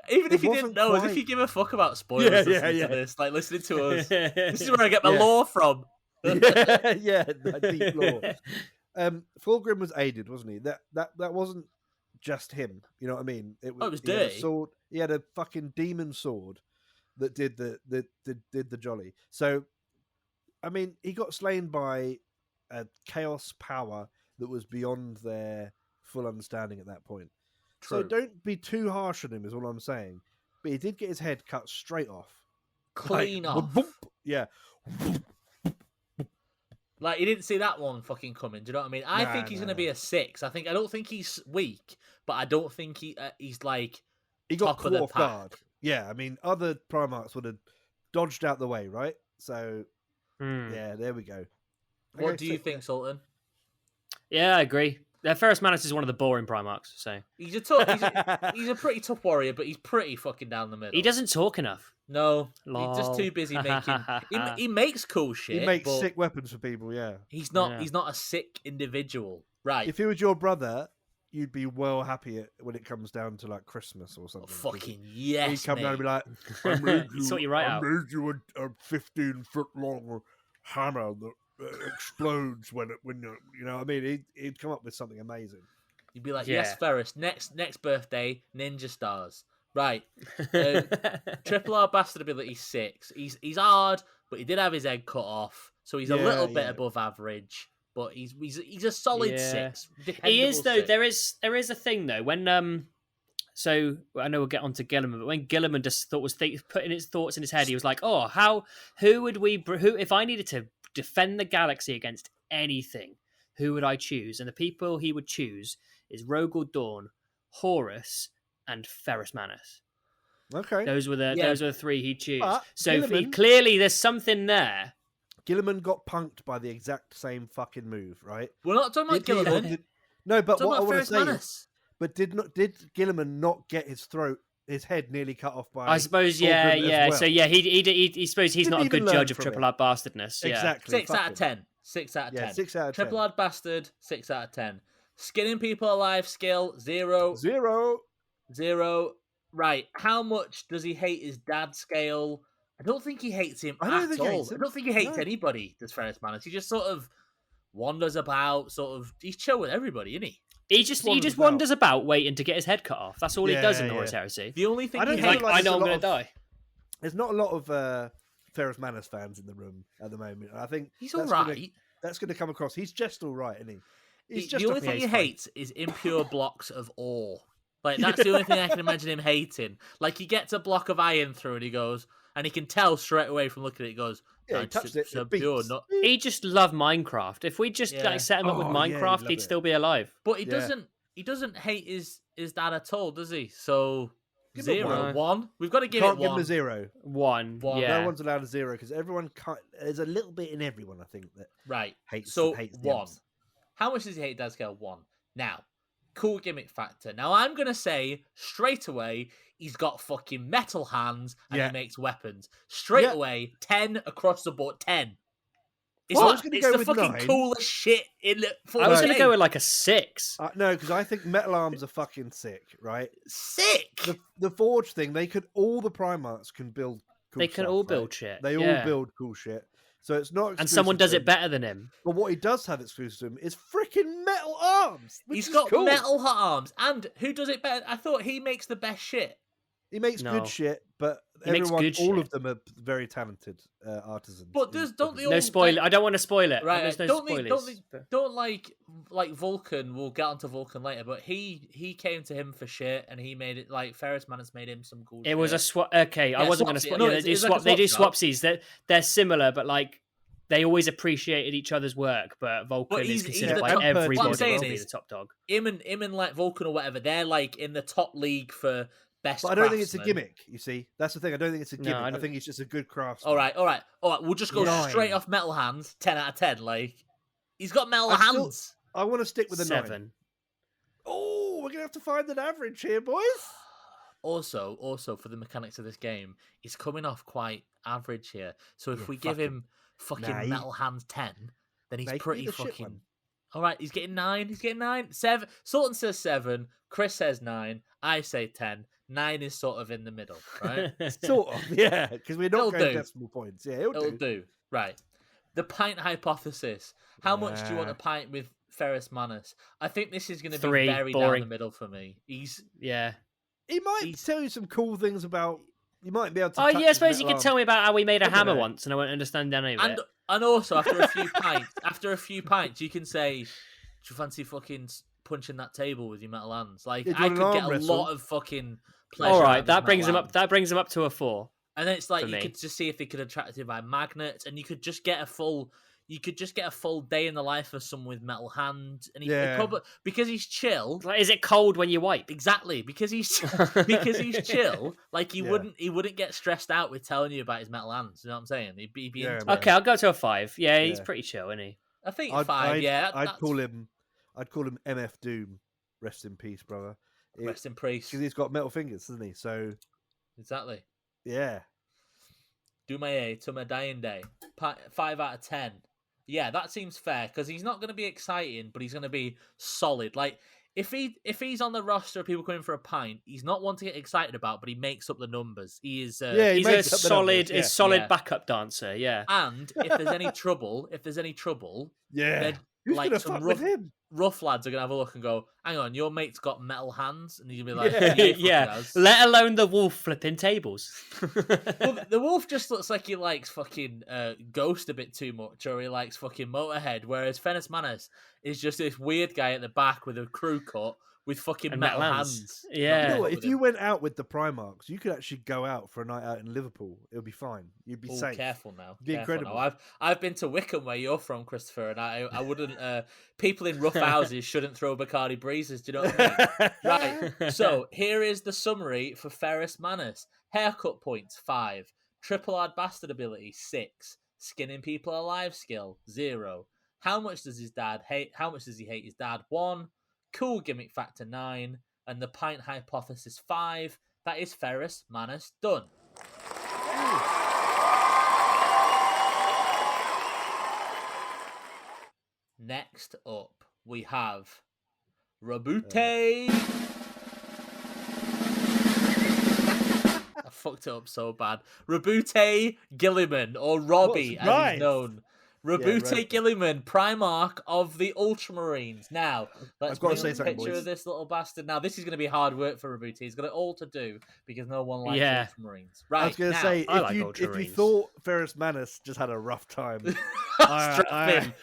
Even if you didn't know, as if you give a fuck about spoilers, listening to this, like listening to us. This is where I get my lore from. That deep lore. Fulgrim was aided, wasn't he? That wasn't just him. You know what I mean? It was dirty. Had a sword. He had a fucking demon sword that did the jolly. So, I mean, he got slain by a chaos power that was beyond their full understanding at that point. True. So don't be too harsh on him, is all I'm saying. But he did get his head cut straight off. Clean off. Yeah. Like, he didn't see that one fucking coming. Do you know what I mean? I think he's going to be a 6. I don't think he's weak, but I don't think he's like he got top of the off pack. Guard. Yeah, I mean, other Primarchs would have dodged out the way, right? So, yeah, there we go. What do you think, Sultan? Yeah, I agree. Ferrus Manus is one of the boring Primarchs, so he's a pretty tough warrior, but he's pretty fucking down the middle. He doesn't talk enough. No, he's just too busy making. He makes cool shit. He makes sick weapons for people. Yeah, he's not a sick individual, right? If he was your brother, you'd be well happy when it comes down to like Christmas or something. Oh, fucking yes, he'd come down and be like, "Sort you right out." I made you a 15-foot long hammer that explodes when you know what I mean. He'd come up with something amazing. You'd be like, yes, Ferrus, next birthday, ninja stars. Right. Triple R bastard ability 6. He's hard, but he did have his head cut off, so he's a little bit above average. But he's a solid 6. He is though. 6. There is a thing though when So I know we'll get on to Gilliman, but when Gilliman just putting his thoughts in his head, he was like, "Oh, who if I needed to defend the galaxy against anything, who would I choose?" And the people he would choose is Rogel Dawn, Horus, and Ferrus Manus. Okay, those were the 3 he'd choose. But so clearly, there's something there. Gilliman got punked by the exact same fucking move, right? We're not talking about Gilliman. No, but what I want to say is, but did Gilliman not get his head nearly cut off by? I suppose, yeah. Well? So yeah, he suppose he's not a good judge of triple R bastardness. Exactly. 6 out of 10. 6 out of 10. 6 out of 10. Triple R bastard. 6 out of 10. Skinning people alive skill 0. 0. Right. How much does he hate his dad scale? I don't think he hates him at all. I don't think he hates anybody, does Ferrus Manus. He just sort of wanders about, he's chill with everybody, isn't he? He just wanders about waiting to get his head cut off. That's all he does in Horus Heresy. The only thing I know I'm going to die. There's not a lot of Ferrus Manus fans in the room at the moment. I think he's all right. That's going to come across. He's just all right, isn't he? The only thing he hates is impure blocks of ore. Like, that's the only thing I can imagine him hating. Like, he gets a block of iron through and he goes, and he can tell straight away from looking at it, he goes, he touched it. He just loved Minecraft. If we just set him up with Minecraft, he'd still be alive. But he doesn't hate his dad at all, does he? So 0, 1. We've got to give it 1. Give him a 0. 1. Yeah. No one's allowed a 0 because everyone there's a little bit in everyone, I think, that hates 1. How much does he hate dad scale? 1. Now, cool gimmick factor. Now, I'm going to say straight away, he's got fucking metal hands and he makes weapons. Straight away, 10 across the board. 10. It's, I was gonna it's go the with fucking 9. coolest shit in the I was going to go with like a 6. No, because I think metal arms are fucking sick, right? Sick. The forge thing, all the Primarchs can build cool They can stuff, all right? build shit. They all build cool shit. So it's not exclusive and someone does to it him. better than him. But what he does have exclusive to him is freaking metal arms. He's got cool. metal arms. And who does it better? I thought he makes the best shit. He makes good shit, but all of them are very talented artisans. But don't they all... No spoiler. I don't want to spoil it. Right. There's no spoilers. Don't like Vulcan. We'll get onto Vulcan later, but he came to him for shit, and he made it like Ferris Manus made him some cool. It was a swap. Okay, yeah, I wasn't going to spoil. No, they do swap. They do swapsies. They're similar, but like they always appreciated each other's work. But Vulcan is considered by everybody to be the top dog. Him and like Vulcan or whatever, they're like in the top league for best. But I don't think it's a gimmick. You see, that's the thing. I don't think it's a gimmick. I think he's just a good craftsman. All right. We'll just go straight off metal hands. 10 out of 10. Like he's got metal hands. I want to stick with a 7. 9. Oh, we're gonna have to find an average here, boys. Also, for the mechanics of this game, he's coming off quite average here. So if we give him fucking metal hands 10, then he's pretty fucking. All right, he's getting 9. He's getting 9. 7. Sultan says 7. Chris says 9. I say 10. 9 is sort of in the middle, right? Sort of, yeah, because we're not going decimal points. Yeah, it'll do. Right. The pint hypothesis. How much do you want a pint with Ferris Manus? I think this is going to be very down the middle for me. He might tell you some cool things about. You might be able to. Oh yeah, I suppose you could tell me about how we made a hammer once, and I won't understand any of it. And also after a few pints, you can say, "Do you fancy fucking punching that table with your metal hands?" Like I could get a lot of fucking pleasure. All right, that brings him up. That brings him up to a 4. And then it's like you could just see if they could attract it by magnets, and you could just get a full day in the life of someone with metal hands, and he probably because he's chill. Like, is it cold when you wipe? Exactly, because he's chill. Like he wouldn't get stressed out with telling you about his metal hands. You know what I'm saying? He'd be into it. Okay, I'll go to a 5. Yeah, he's pretty chill, isn't he? I think 5. I'd call him MF Doom. Rest in peace, brother. Rest in peace. Because he's got metal fingers, doesn't he? So exactly. Yeah. Do my A to my dying day. 5 out of 10. Yeah, that seems fair because he's not going to be exciting, but he's going to be solid. Like if he's on the roster of people coming for a pint, he's not one to get excited about, but he makes up the numbers. He is. He's a solid backup dancer. Yeah. And if there's any trouble, then who's like some rough lads are gonna have a look and go, "Hang on, your mate's got metal hands," and you'll be like, "Yeah." Let alone the wolf flipping tables. Well, the wolf just looks like he likes fucking Ghost a bit too much, or he likes fucking Motorhead. Whereas Ferris Manus is just this weird guy at the back with a crew cut with fucking metal hands. Yeah. You know, if you went out with the Primarchs, you could actually go out for a night out in Liverpool. It would be fine. You'd be safe. Careful now. Be incredible. Now. I've been to Wickham, where you're from, Christopher, and I wouldn't. People in rough houses shouldn't throw Bacardi breezes. Do you know what I mean? Right. So here is the summary for Ferris Manus. Haircut points 5. Triple hard bastard ability 6. Skinning people alive skill 0. How much does he hate his dad? 1. Cool gimmick factor 9, and the pint hypothesis 5. That is Ferris Manus done. Next up, we have Rabute. I fucked it up so bad. Rabute Gilliman, or Robbie, as he's known. Rabute Gilliman, Primarch of the Ultramarines. Now, let's bring up a picture of this little bastard. Now, this is going to be hard work for Rabute. He's got it all to do because no one likes Ultramarines. Right, I was going to say, if you thought Ferris Manus just had a rough time,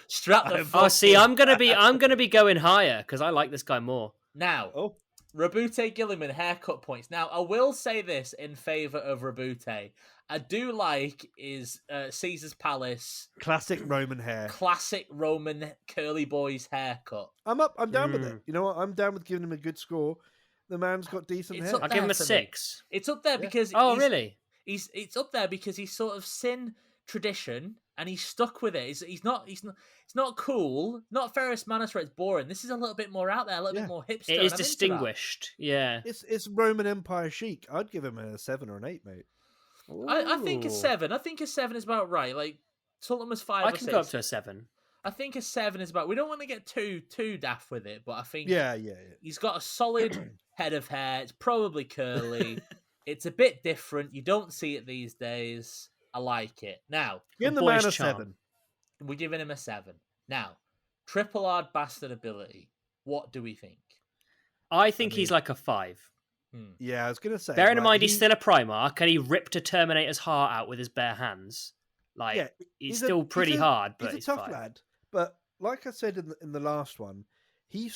strap the Oh, see, I'm going to be going higher because I like this guy more. Now, Rabute Gilliman, haircut points. Now, I will say this in favour of Rabute. I do like his Caesar's Palace classic Roman hair, classic Roman curly boys haircut. I'm down with it. You know what? I'm down with giving him a good score. The man's got decent hair. I'll give him a 6. It's up there because really? It's up there because he's sort of sin tradition and he's stuck with it. It's not cool. Not Ferris Manus where it's boring. This is a little bit more out there, a little bit more hipster. It is distinguished. Yeah, it's Roman Empire chic. I'd give him a 7 or an 8, mate. I think a 7. I think a 7 is about right. Like Sultan was 5 I or can 6. go up to a 7. I think a 7 is about. We don't want to get too daft with it, but I think Yeah. he's got a solid head of hair. It's probably curly. It's a bit different. You don't see it these days. I like it. Now, Give the boy's man a charm. 7. we're giving him a 7. Now, triple hard bastard ability. What do we think? I think he's like a 5. Yeah, I was going to say. Bearing in mind he's still a Primarch and he ripped a Terminator's heart out with his bare hands. Like, Yeah, he's still pretty hard, but he's a tough 5. lad. But like I said in the last one, he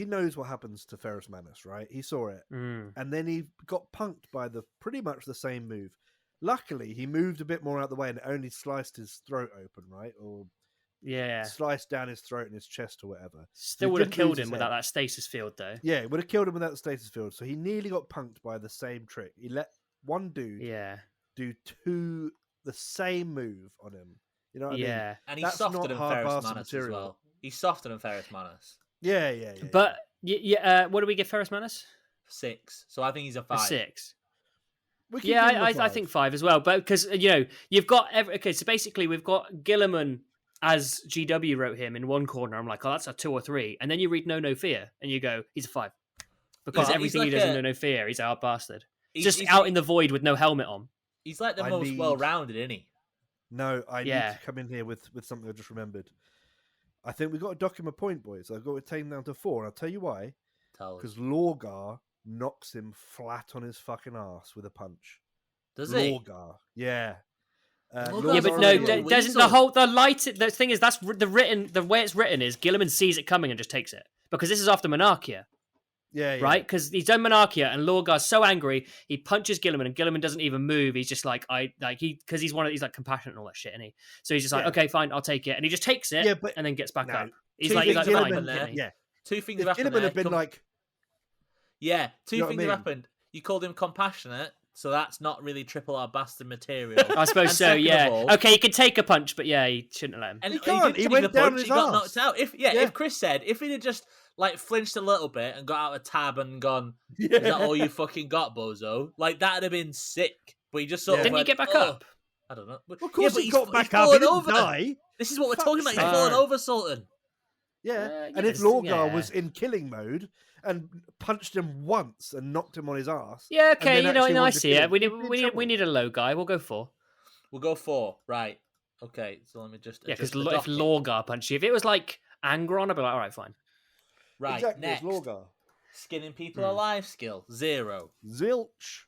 knows what happens to Ferrus Manus, right? He saw it, and then he got punked by pretty much the same move. Luckily, he moved a bit more out of the way and it only sliced his throat open, right? Or sliced down his throat and his chest or whatever. Still would have killed him without that stasis field, though. Yeah, it would have killed him without the stasis field. So he nearly got punked by the same trick. He let one dude do the same move on him. You know what I mean? And he's softer than Ferrus Manus as well. He's softer than Ferrus Manus. Yeah. But what do we give Ferrus Manus? 6. So I think he's a 5. 6. Yeah, I think 5 as well. But because you've got so basically we've got Gilliman as GW wrote him in one corner. I'm like, oh, that's a 2 or 3, and then you read No Fear, and you go, he's a 5 because everything he does in No Fear, he's a hard bastard. He's just out in the void with no helmet on. He's like the most well-rounded, isn't he? No, I need to come in here with something I just remembered. I think we've got to dock him a point, boys. I've got to take him down to 4, and I'll tell you why. Because Lorgar knocks him flat on his fucking ass with a punch. Does he? Lorgar, yeah. But no, doesn't the thing is that's the way it's written is Gilliman sees it coming and just takes it because this is after Monarchia. Yeah. Right? Because he's done Monarchia and Lorgar's so angry, he punches Gilliman and Gilliman doesn't even move. He's just like, because he's like compassionate and all that shit, isn't he? So he's just like, okay, fine, I'll take it. And he just takes it and then gets back up. He's like, fine. Yeah. Two things have happened. Gilliman have been like... Yeah, two things have happened. You called him compassionate, so that's not really triple R bastard material. I suppose so, yeah. Okay, he can take a punch, but yeah, he shouldn't have let him. And he can't. He went down his he got knocked out. If Chris said, if he'd have just like flinched a little bit and got out a tab and gone, is that all you fucking got, bozo? Like, that'd have been sick. But he just sort of didn't he get back up? I don't know. Well, of course he got back up. He didn't die. This is what we're talking about. He's fallen over, Sultan. Yeah, and if Lorgar was in killing mode and punched him once and knocked him on his ass. Yeah, okay, I see it. We need a low guy. We'll go 4. We'll go 4, right? Okay, so let me just because if Lorgar punched you, if it was like Angron, I'd be like, all right, fine. Right, exactly, next. Lorgar. Skinning people alive skill 0. Zilch.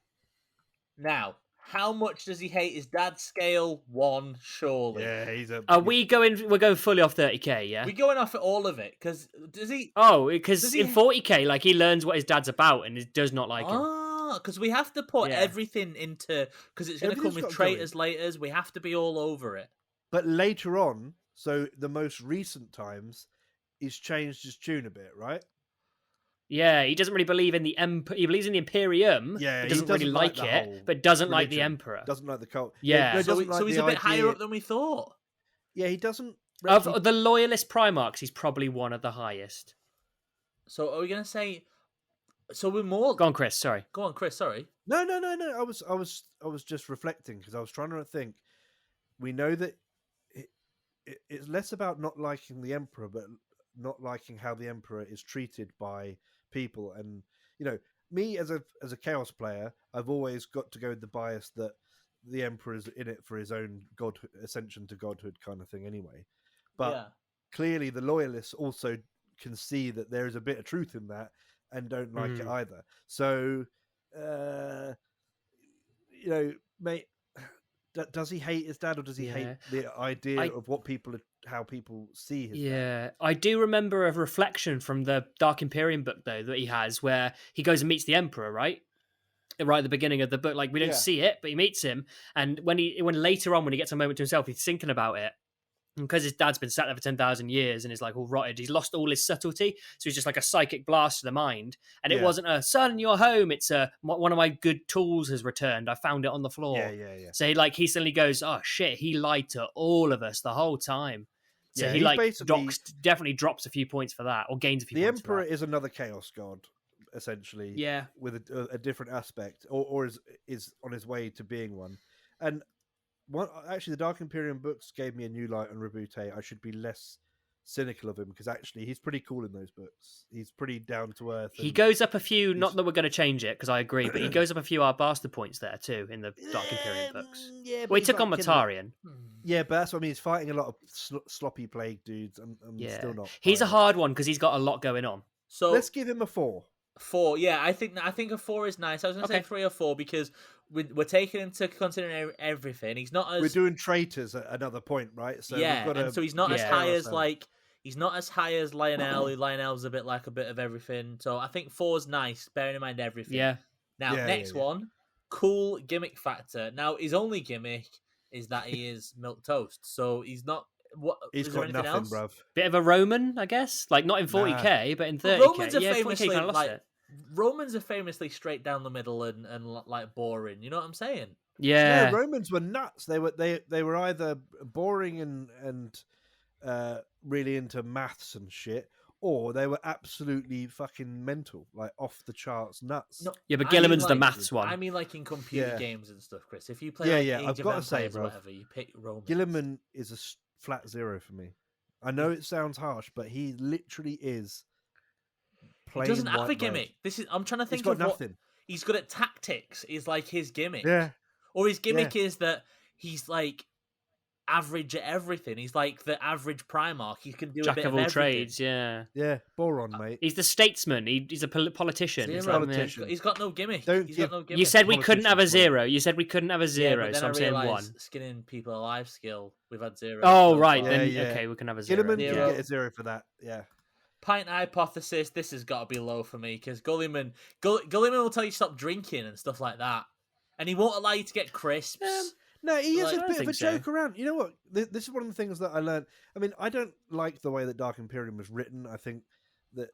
Now, how much does he hate his dad? Scale 1, surely. Yeah, he's a. We're going fully off 30k, yeah? We're going off at all of it, because does he... Oh, because in 40k, like, he learns what his dad's about and he does not like him. Because we have to put everything into... Because it's going to come with traitors later. We have to be all over it. But later on, so the most recent times, he's changed his tune a bit, right? Yeah, he doesn't really believe in the he believes in the Imperium. Yeah, but doesn't really like it, but doesn't like the Emperor. Doesn't like the cult. Yeah, so he's a bit higher up than we thought. Yeah, he doesn't. Of the Loyalist Primarchs, he's probably one of the highest. So are we going to say? So we're more. Go on, Chris. Sorry. Go on, Chris. Sorry. No. I was just reflecting because I was trying to think. We know that it's less about not liking the Emperor, but not liking how the Emperor is treated by people. And me as a Chaos player, I've always got to go with the bias that the Emperor is in it for his own ascension to godhood kind of thing anyway. But clearly the Loyalists also can see that there is a bit of truth in that and don't like it either. So mate, does he hate his dad, or does he hate the idea of how people see his dad? I do remember a reflection from the Dark Imperium book, though, that he has, where he goes and meets the Emperor, right at the beginning of the book. Like, we don't see it, but he meets him, and when later on, when he gets a moment to himself, he's thinking about it. And because his dad's been sat there for 10,000 years and is like all rotted, he's lost all his subtlety. So he's just like a psychic blast to the mind. And it wasn't a son, you're home. It's one of my good tools has returned. I found it on the floor. Yeah. So he suddenly goes, oh shit, he lied to all of us the whole time. So he definitely drops a few points for that, or gains a few points. The Emperor is another Chaos God, essentially. Yeah. With a different aspect, or is on his way to being one. And actually, the Dark Imperium books gave me a new light on Rabute. I should be less cynical of him because actually he's pretty cool in those books. He's pretty down to earth. He goes up a few. Not that we're going to change it because I agree, but he goes up a few bastard points there too in the Dark Imperium books. Yeah, well, he took on Mortarion. Yeah, but that's what I mean. He's fighting a lot of sloppy plague dudes. I'm still not. He's a hard one because he's got a lot going on. So let's give him a 4. 4, yeah. I think a 4 is nice. I was going to say 3 or 4 because we're taking into considering everything. He's not as we're doing traitors at another point, right? So yeah, we've got and so he's not as high as like. He's not as high as Lionel. Lionel's a bit like a bit of everything. So I think 4's nice, bearing in mind everything. Yeah. Now, next one, cool gimmick factor. Now, his only gimmick is that he is milk toast. So he's not. What he's is there got anything nothing, else? bruv. Bit of a Roman, I guess. Like not in 40k, but in 30k. Romans are yeah, famously 40K kind of lost like it. Romans are famously straight down the middle and like boring. You know what I'm saying? Yeah. No, Romans were nuts. They were either boring and really into maths and shit, or they were absolutely fucking mental, like off the charts nuts. No, yeah, but Gilliman's the maths one. I mean, like in computer games and stuff, Chris. If you play Age I've of got to say, Empires or whatever, you pick Romans. Gilliman is a flat 0 for me. I know it sounds harsh, but he literally is. He doesn't have a gimmick. I'm trying to think he's got of nothing. What he's good at. Tactics is like his gimmick. Yeah. Or his gimmick is that he's like average at everything. He's like the average Primarch. He can do Jack a bit of all everything. trades. Yeah. Yeah, Boron, mate. He's the statesman. He's a politician. He's a politician. He's got no gimmick. He's got no gimmick. You said we couldn't have a 0. You said we couldn't have a 0, but so I'm saying 1. Skinning people alive skill. We've had 0. Oh, right. Yeah, Then yeah. okay, we can have a 0. Gilliman Zero. can get a 0 for that. Yeah. Pint hypothesis. This has got to be low for me because Gulliman will tell you to stop drinking and stuff like that, and he won't allow you to get crisps. No, he is Like, a bit of a joke around. You know what? This is one of the things that I learned. I mean, I don't like the way that Dark Imperium was written. I think that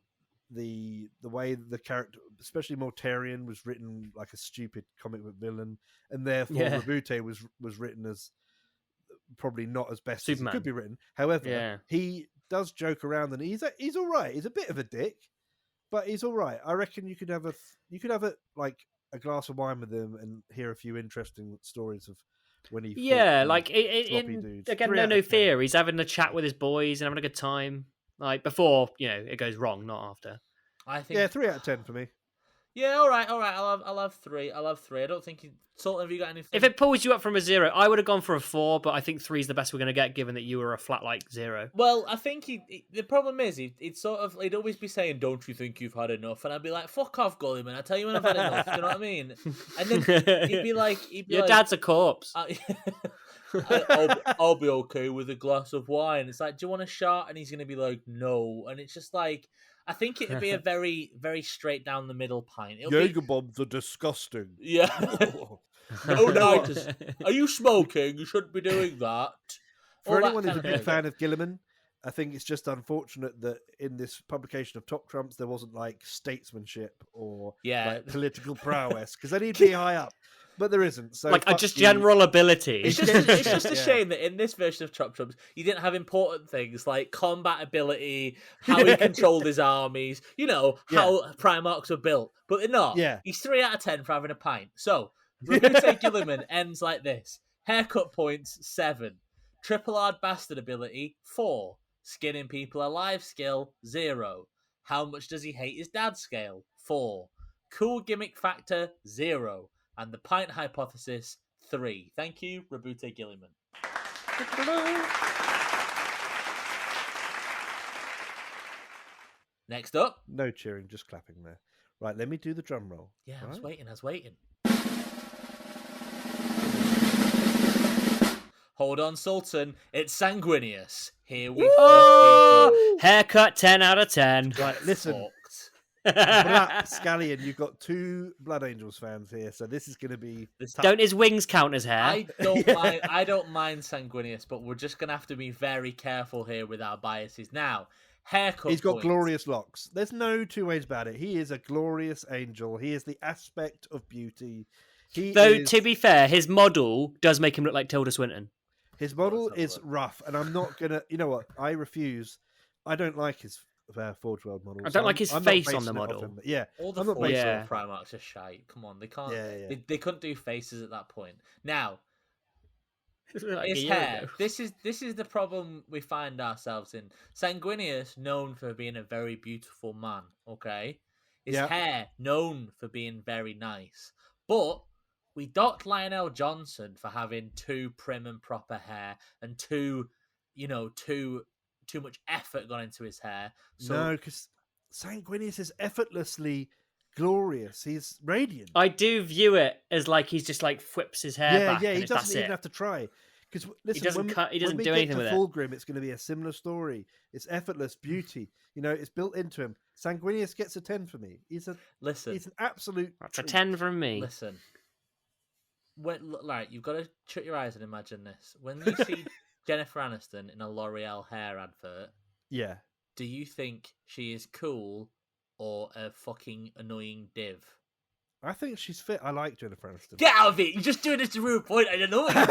the way the character, especially Mortarion, was written like a stupid comic book villain, and therefore Rabute was written as probably not as best Superman. As it could be written. However, he does joke around, and he's all right. He's a bit of a dick, but he's all right. I reckon you could have like a glass of wine with him and hear a few interesting stories of when he like again, no fear. He's having a chat with his boys and having a good time. Like before, it goes wrong, not after. I think 3 out of 10 for me. Yeah, all right. I'll have 3. I don't think Sultan, have you got anything? If it pulls you up from a 0, I would have gone for a 4, but I think 3 is the best we're going to get, given that you were a flat 0. Well, I think the problem is he'd always be saying, "Don't you think you've had enough?" And I'd be like, "Fuck off, Gulliman! I tell you when I've had enough." Do you know what I mean? And then he'd be like, "Your dad's a corpse." I'll be okay with a glass of wine. It's like, do you want a shot? And he's going to be like, no. And it's just like, I think it'd be a very, very straight down the middle pint. Jaeger bombs are disgusting. Yeah. No nighters. Are you smoking? You shouldn't be doing that. For anyone who's a big fan of Gilliman, I think it's just unfortunate that in this publication of Top Trumps there wasn't like statesmanship or like political prowess, because then he'd be high up. But there isn't. So like just general ability. It's just a shame that in this version of Top Trumps, you didn't have important things like combat ability, how he controlled his armies, how Primarchs were built. But they're not. Yeah. He's 3 out of 10 for having a pint. So, Rabute Gilliman ends like this. Haircut points, 7. Triple hard bastard ability, 4. Skinning people alive skill, 0. How much does he hate his dad scale, 4. Cool gimmick factor, 0. And the pint hypothesis, 3. Thank you, Rabute Gilliman. Next up. No cheering, just clapping there. Right, let me do the drum roll. Yeah, I was waiting. Hold on, Sultan. It's Sanguinius. Here we go. Haircut 10 out of 10. Right, listen. Brap, Scallion, you've got 2 Blood Angels fans here, so this is going to be. Don't his wings count as hair? I don't mind Sanguinius, but we're just going to have to be very careful here with our biases. Now, haircut. He's got glorious locks. There's no 2 ways about it. He is a glorious angel. He is the aspect of beauty. To be fair, his model does make him look like Tilda Swinton. His model is rough, and I'm not gonna. You know what? I refuse. I don't like his Forge World model. I don't like his face on the model. Yeah, all the Forge World Primarchs are shite. Come on, they can't. Yeah. They couldn't do faces at that point. Now, Like his a year hair. ago. This is the problem we find ourselves in. Sanguinius, known for being a very beautiful man. Okay, his Yeah. hair known for being very nice, but we docked Lionel Johnson for having too prim and proper hair and too much effort gone into his hair. So No, because Sanguinius is effortlessly glorious. He's radiant. I do view it as like he's just like whips his hair back, Yeah. and He that's doesn't even it. have to try. Because He listen, doesn't when, cut. He doesn't when we do get anything to with it. Fulgrim, it's going to be a similar story. It's effortless beauty. It's built into him. Sanguinius gets a 10 for me. He's an absolute. That's a treat. 10 from me. listen, right, you've got to shut your eyes and imagine this. When you see Jennifer Aniston in a L'Oreal hair advert, Yeah. do you think she is cool or a fucking annoying div? I think she's fit. I like Jennifer Aniston. Get out of it! You're just doing this to ruin a point. I don't know what you're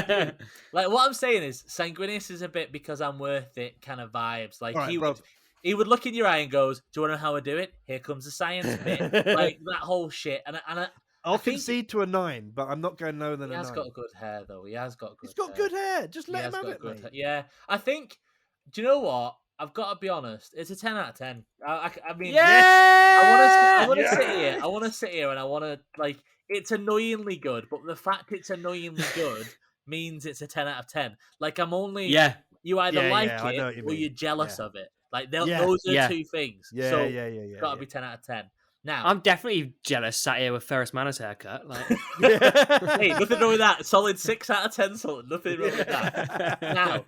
doing. Like, what I'm saying is, Sanguinius is a bit because I'm worth it kind of vibes. Like, All right, he would look in your eye and goes, "Do you want to know how I do it? Here comes the science bit." Like that whole shit. I'll concede to a 9, but I'm not going lower than a 9. He has got good hair, though. He has got good. He's got good hair. Just let him have it, mate. Yeah, I think. Do you know what? I've got to be honest. It's a 10 out of 10. I mean, yeah! I want to sit here. I want to sit here, and I want to like. It's annoyingly good, but the fact it's annoyingly good means it's a 10 out of 10. Like I'm only. Yeah. You either like I know what it you or mean. you're jealous Yeah. of it. Like those are two things. Yeah, so yeah. It's got to be 10 out of 10. Now, I'm definitely jealous sat here with Ferris Manor's haircut. Like, hey, nothing wrong with that. Solid 6 out of 10. Solid. Nothing wrong with that. Now,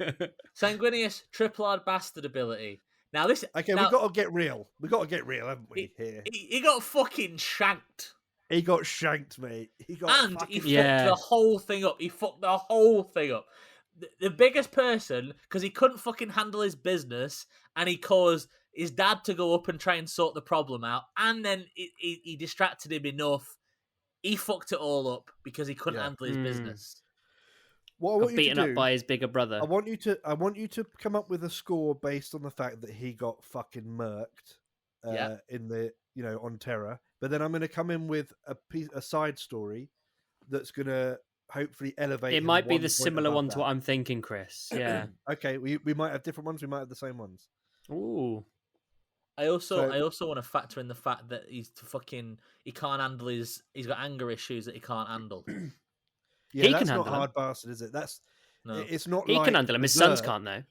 Sanguinius triple hard bastard ability. Now this. Okay, we've got to get real. We've got to get real, haven't we? He got fucking shanked. He got shanked, mate. He fucked the whole thing up. He fucked the whole thing up. The biggest person, because he couldn't fucking handle his business, and he caused his dad to go up and try and sort the problem out, and then he distracted him enough. He fucked it all up because he couldn't handle his business. What I want got beaten up by his bigger brother. I want you to come up with a score based on the fact that he got fucking murked in the on Terra. But then I'm going to come in with a side story that's going to hopefully elevate. It might be the similar one to what I'm thinking, Chris. Yeah. Okay, we might have different ones. We might have the same ones. Ooh. I also want to factor in the fact that he can't handle he's got anger issues that he can't handle. Yeah, that's not hard bastard, is it? It's not. He can handle him. His sons can't though.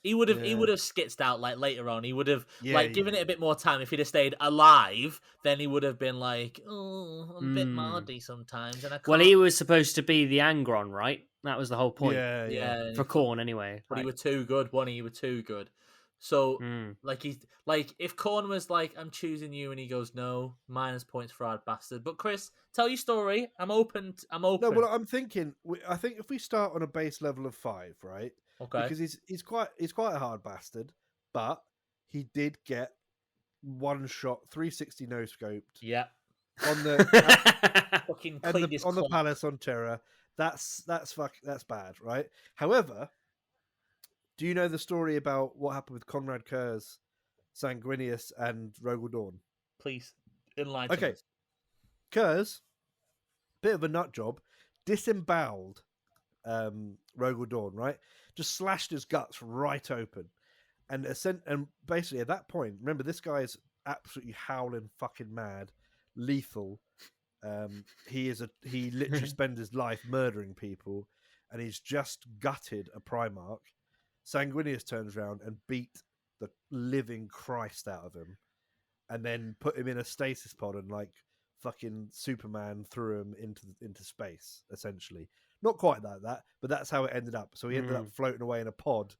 He would have skitzed out like later on. He would have given it a bit more time. If he'd have stayed alive, then he would have been like, "Oh, I'm a bit mardy sometimes." And well, he was supposed to be the Angron, right? That was the whole point. Yeah. For Khorne, anyway. But he were too good. He were too good. So, if Khorne was like, "I'm choosing you," and he goes, "No, minus points for hard bastard." But Chris, tell your story. I'm open. No, well, I'm thinking. I think if we start on a base level of 5, right? Okay. Because he's quite a hard bastard, but he did get one shot, 360 no scoped. Yeah. On the fucking on the palace on Terra. That's bad, right? However, do you know the story about what happened with Conrad Kurz, Sanguinius, and Rogel Dawn? Please enlighten us. Kurz, bit of a nut job, disemboweled Rogel Dawn, right? Just slashed his guts right open, and basically at that point, remember this guy is absolutely howling, fucking mad, lethal. He literally spends his life murdering people, and he's just gutted a Primarch. Sanguinius turns around and beat the living Christ out of him, and then put him in a stasis pod and like fucking Superman threw him into space, essentially. Not quite like that, but that's how it ended up. So he ended up floating away in a pod,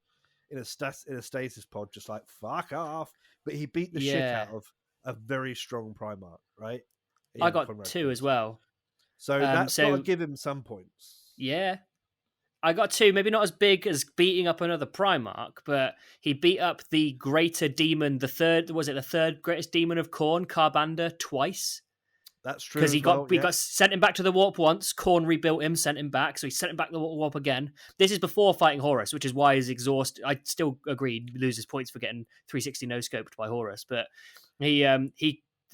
in a stasis pod, just like fuck off. But he beat the shit out of a very strong Primarch, right? I got 2 as well. So that's got to give him some points. Yeah. I got 2, maybe not as big as beating up another Primarch, but he beat up the greater demon, the third greatest demon of Khorne, Karbanda, twice. That's true. Because he got sent him back to the warp once. Khorne rebuilt him, sent him back, so he sent him back to the warp again. This is before fighting Horus, which is why he's exhausted. I still agree he loses points for getting 360 no scoped by Horus, but he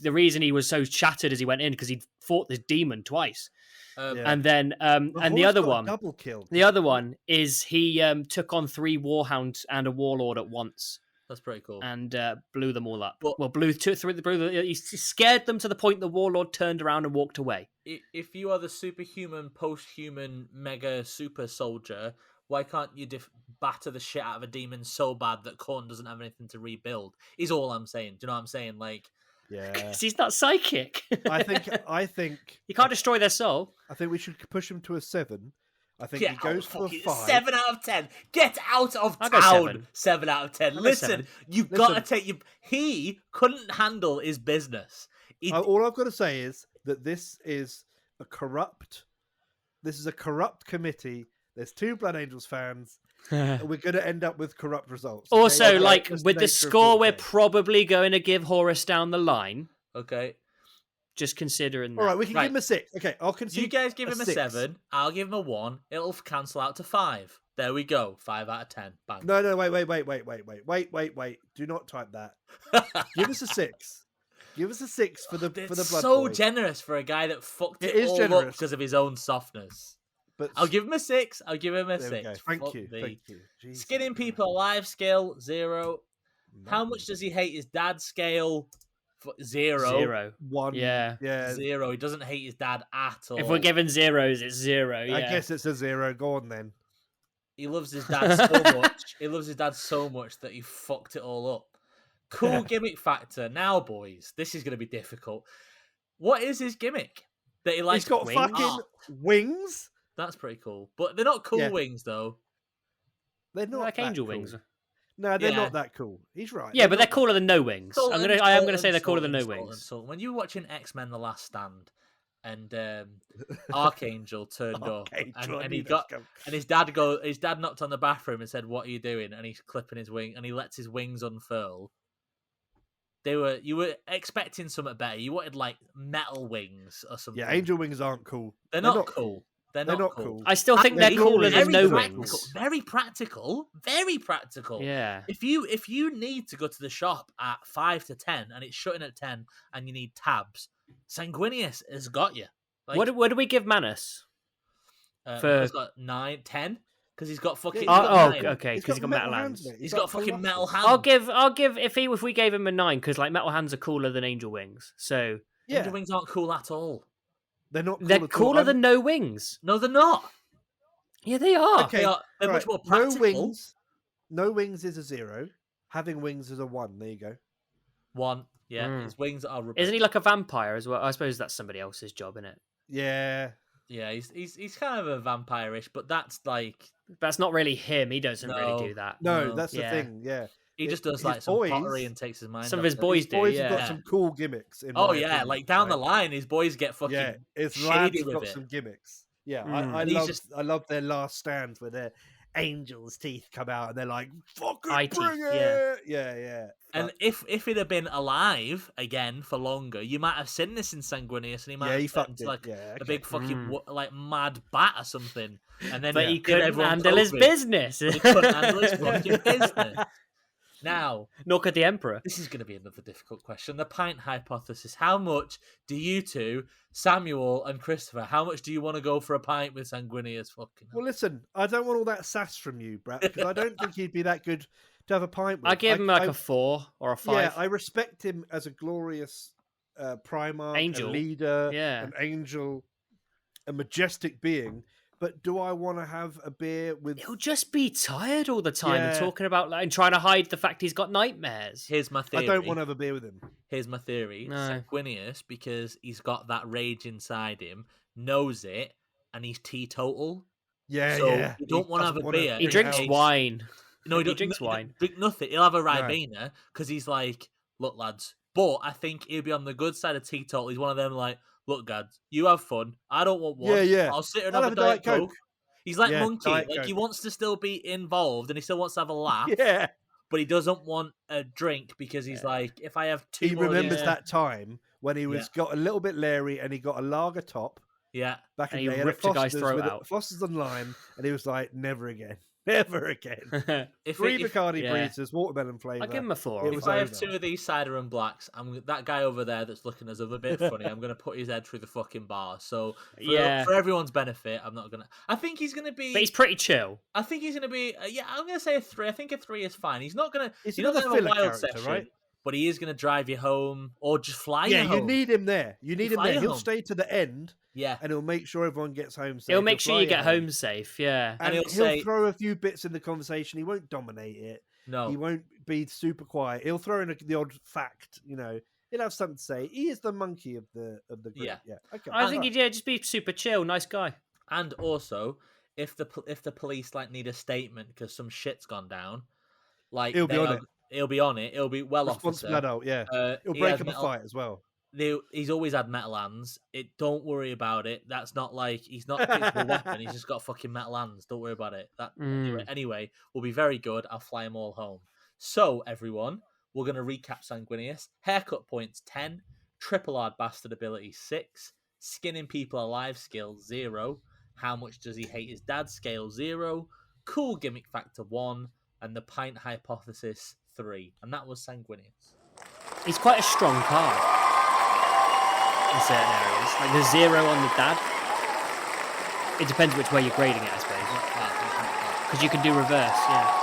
the reason he was so shattered as he went in because he'd fought this demon twice. And then and the other one, double kill. The other one is he took on 3 warhounds and a warlord at once. That's pretty cool. And blew them all up. He scared them to the point the warlord turned around and walked away. If you are the superhuman, post-human, mega super soldier, why can't you batter the shit out of a demon so bad that Khorne doesn't have anything to rebuild? Is all I'm saying. Do you know what I'm saying? Like, yeah, because he's not psychic. I think you can't destroy their soul. I think we should push him to a 7. I think he goes for a 5. 7 out of 10. Get out of town. 7 out of 10. Listen, you've got to take. He couldn't handle his business. All I've got to say is that this is a corrupt committee. There's 2 Blood Angels fans. And we're going to end up with corrupt results. Also, with the score, we're probably going to give Horus down the line. Okay. Just considering that. All right, we can give him a 6. Okay, I'll concede. You guys give him a 6. 7. I'll give him a 1. It'll cancel out to 5. There we go. 5 out of 10. Bang. No, wait. Do not type that. Give us a 6. Give us a 6 for the Blood so Boys. Generous for a guy that fucked it all up because of his own softness. But I'll give him a 6. I'll give him a 6. Thank you. Jesus Skinning people alive scale 0. No. How much does he hate his dad scale? 0. 1. Yeah. 0. He doesn't hate his dad at all. If we're giving zeros, it's 0. Yeah. I guess it's a 0. Go on then. He loves his dad so much. He loves his dad so much that he fucked it all up. Cool gimmick factor. Now, boys, this is going to be difficult. What is his gimmick? That he likes. He's got fucking wings. That's pretty cool, but they're not cool wings though. They're not like angel cool. wings. No, they're not that cool. He's right. Yeah, but they're cooler than no wings. I am going to say they're cooler than no wings. When you were watching X-Men: The Last Stand, and Archangel turned up, and he got, and his dad knocked on the bathroom and said, "What are you doing?" And he's clipping his wing, and he lets his wings unfurl. You were expecting something better. You wanted like metal wings or something. Yeah, angel wings aren't cool. They're not cool. They're not cool. I still think they're cooler than no wings. Very practical. Very practical. Yeah. If you need to go to the shop at 5 to 10 and it's shutting at 10 and you need tabs, Sanguinius has got you. Like, what do we give Manus? He's got 9, 10. Because he's got fucking. Okay. Because he's got metal hands. He's got fucking metal hands. I'll give if we gave him a 9 because like metal hands are cooler than angel wings. So angel wings aren't cool at all. They're not. They're cooler than no wings. No, they're not. Yeah, they are. Okay, they're much more practical. No wings is a 0. Having wings is a 1. There you go. 1. Yeah, his wings are. Isn't he like a vampire as well? I suppose that's somebody else's job, isn't it? Yeah. Yeah, he's kind of a vampire-ish, but that's like not really him. He doesn't really do that. No, that's the thing. Yeah. He just does like some pottery and takes his mind. Some of his boys do. Boys have got some cool gimmicks. Like down the line, his boys get fucking shady with it. Some gimmicks. Yeah, I love their last stands where their angels' teeth come out and they're like, "Fucking bring it!" Yeah. And if it had been alive again for longer, you might have seen this in Sanguinius, and he might have turned into like a big fucking like mad bat or something. And then he couldn't handle his business. He couldn't handle his fucking business. Now, nor could the Emperor. This is going to be another difficult question. The pint hypothesis. How much do you two, Samuel and Christopher, how much do you want to go for a pint with Sanguinius? Fucking well, listen, I don't want all that sass from you, Brap, because I don't think he'd be that good to have a pint with. I give him a 4 or a 5. Yeah, I respect him as a glorious Primarch, angel. A leader, an angel, a majestic being. But do I want to have a beer with... He'll just be tired all the time and talking about and trying to hide the fact he's got nightmares. Here's my theory. I don't want to have a beer with him. Here's my theory. No. Sanguinius, because he's got that rage inside him, knows it, and he's teetotal. Yeah, so you don't want to have a beer. He drinks wine. No, he drinks wine. Drink nothing. He'll have a Ribena because he's like, look, lads. But I think he'll be on the good side of teetotal. He's one of them like, look, lads, you have fun. I don't want one. Yeah. I'll sit and have a Diet Coke. He's like Monkey. Like Coke. He wants to still be involved and he still wants to have a laugh. Yeah. But he doesn't want a drink because he's like, if I have 2 more... He remembers that time when he was got a little bit leery and he got a lager top. Yeah. Back in the day. He ripped a guy's throat out. Foster's and lime. And he was like, never again. Never again. If 3 Bacardi yeah. Breezers, watermelon flavour. I'll give him a 4. It If was I have over. 2 of these cider and blacks, that guy over there that's looking as a bit funny. I'm gonna put his head through the fucking bar. So for everyone's benefit, I'm not gonna. I think he's gonna be. But he's pretty chill. I think he's gonna be. I'm gonna say a 3. I think a 3 is fine. He's not gonna. He's not another gonna have a filler wild character, session, right? but he is gonna drive you home or just fly you Yeah, home. you need him there. You need him fly there. He'll home. stay to the end. Yeah, And he'll make sure everyone gets home safe. He'll make sure fly you get home safe. Yeah. And he'll say, throw a few bits in the conversation. He won't dominate it. no, He won't be super quiet. He'll throw in the odd fact. He'll have something to say. He is the monkey of the group. Yeah. Okay. I think he'd just be super chill, nice guy. And also, if the police need a statement because some shit's gone down, he'll be on it. He'll be on it. He'll be well Responsible officer. adult, yeah. He'll He break has him a fight as well. He's always had metal hands. Don't worry about it. That's not like he's not a weapon. He's just got fucking metal hands. Don't worry about it. Anyway, we'll be very good. I'll fly them all home. So everyone, we're gonna recap Sanguinius. Haircut points 10, triple hard bastard ability 6, skinning people alive skill 0. How much does he hate his dad scale 0, cool gimmick factor 1, and the pint hypothesis 3. And that was Sanguinius. He's quite a strong card in certain areas. Like the 0 on the dad. It depends which way you're grading it, I suppose. Because you can do reverse, yeah.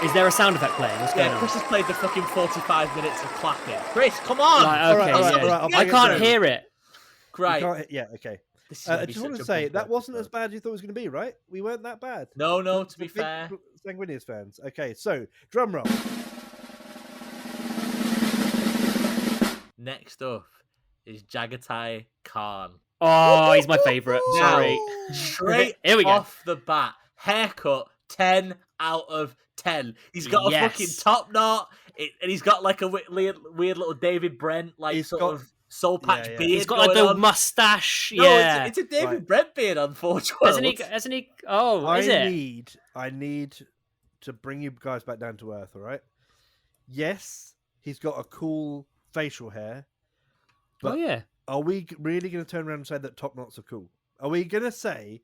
Is there a sound effect playing? What's going on? Chris has played the fucking 45 minutes of clapping. Chris, come on! Right, okay, all right, I can't hear it. Great. Yeah, okay. I just want to say, that wasn't as bad as you thought it was going to be, right? We weren't that bad. No, to be fair. Sanguinius fans. Okay, so, drum roll. Next up is Jagatai Khan. Oh, he's my favourite. Now, Sorry. straight Here we go. off the bat, haircut 10 out of 10. He's got a fucking top knot, and he's got like a weird little David Brent, soul patch beard. He's got like the mustache. No, yeah. it's a David Brent beard on 412. Hasn't he? Oh, is it? I need to bring you guys back down to earth, all right? Yes, he's got a cool facial hair. But are we really going to turn around and say that top knots are cool? Are we going to say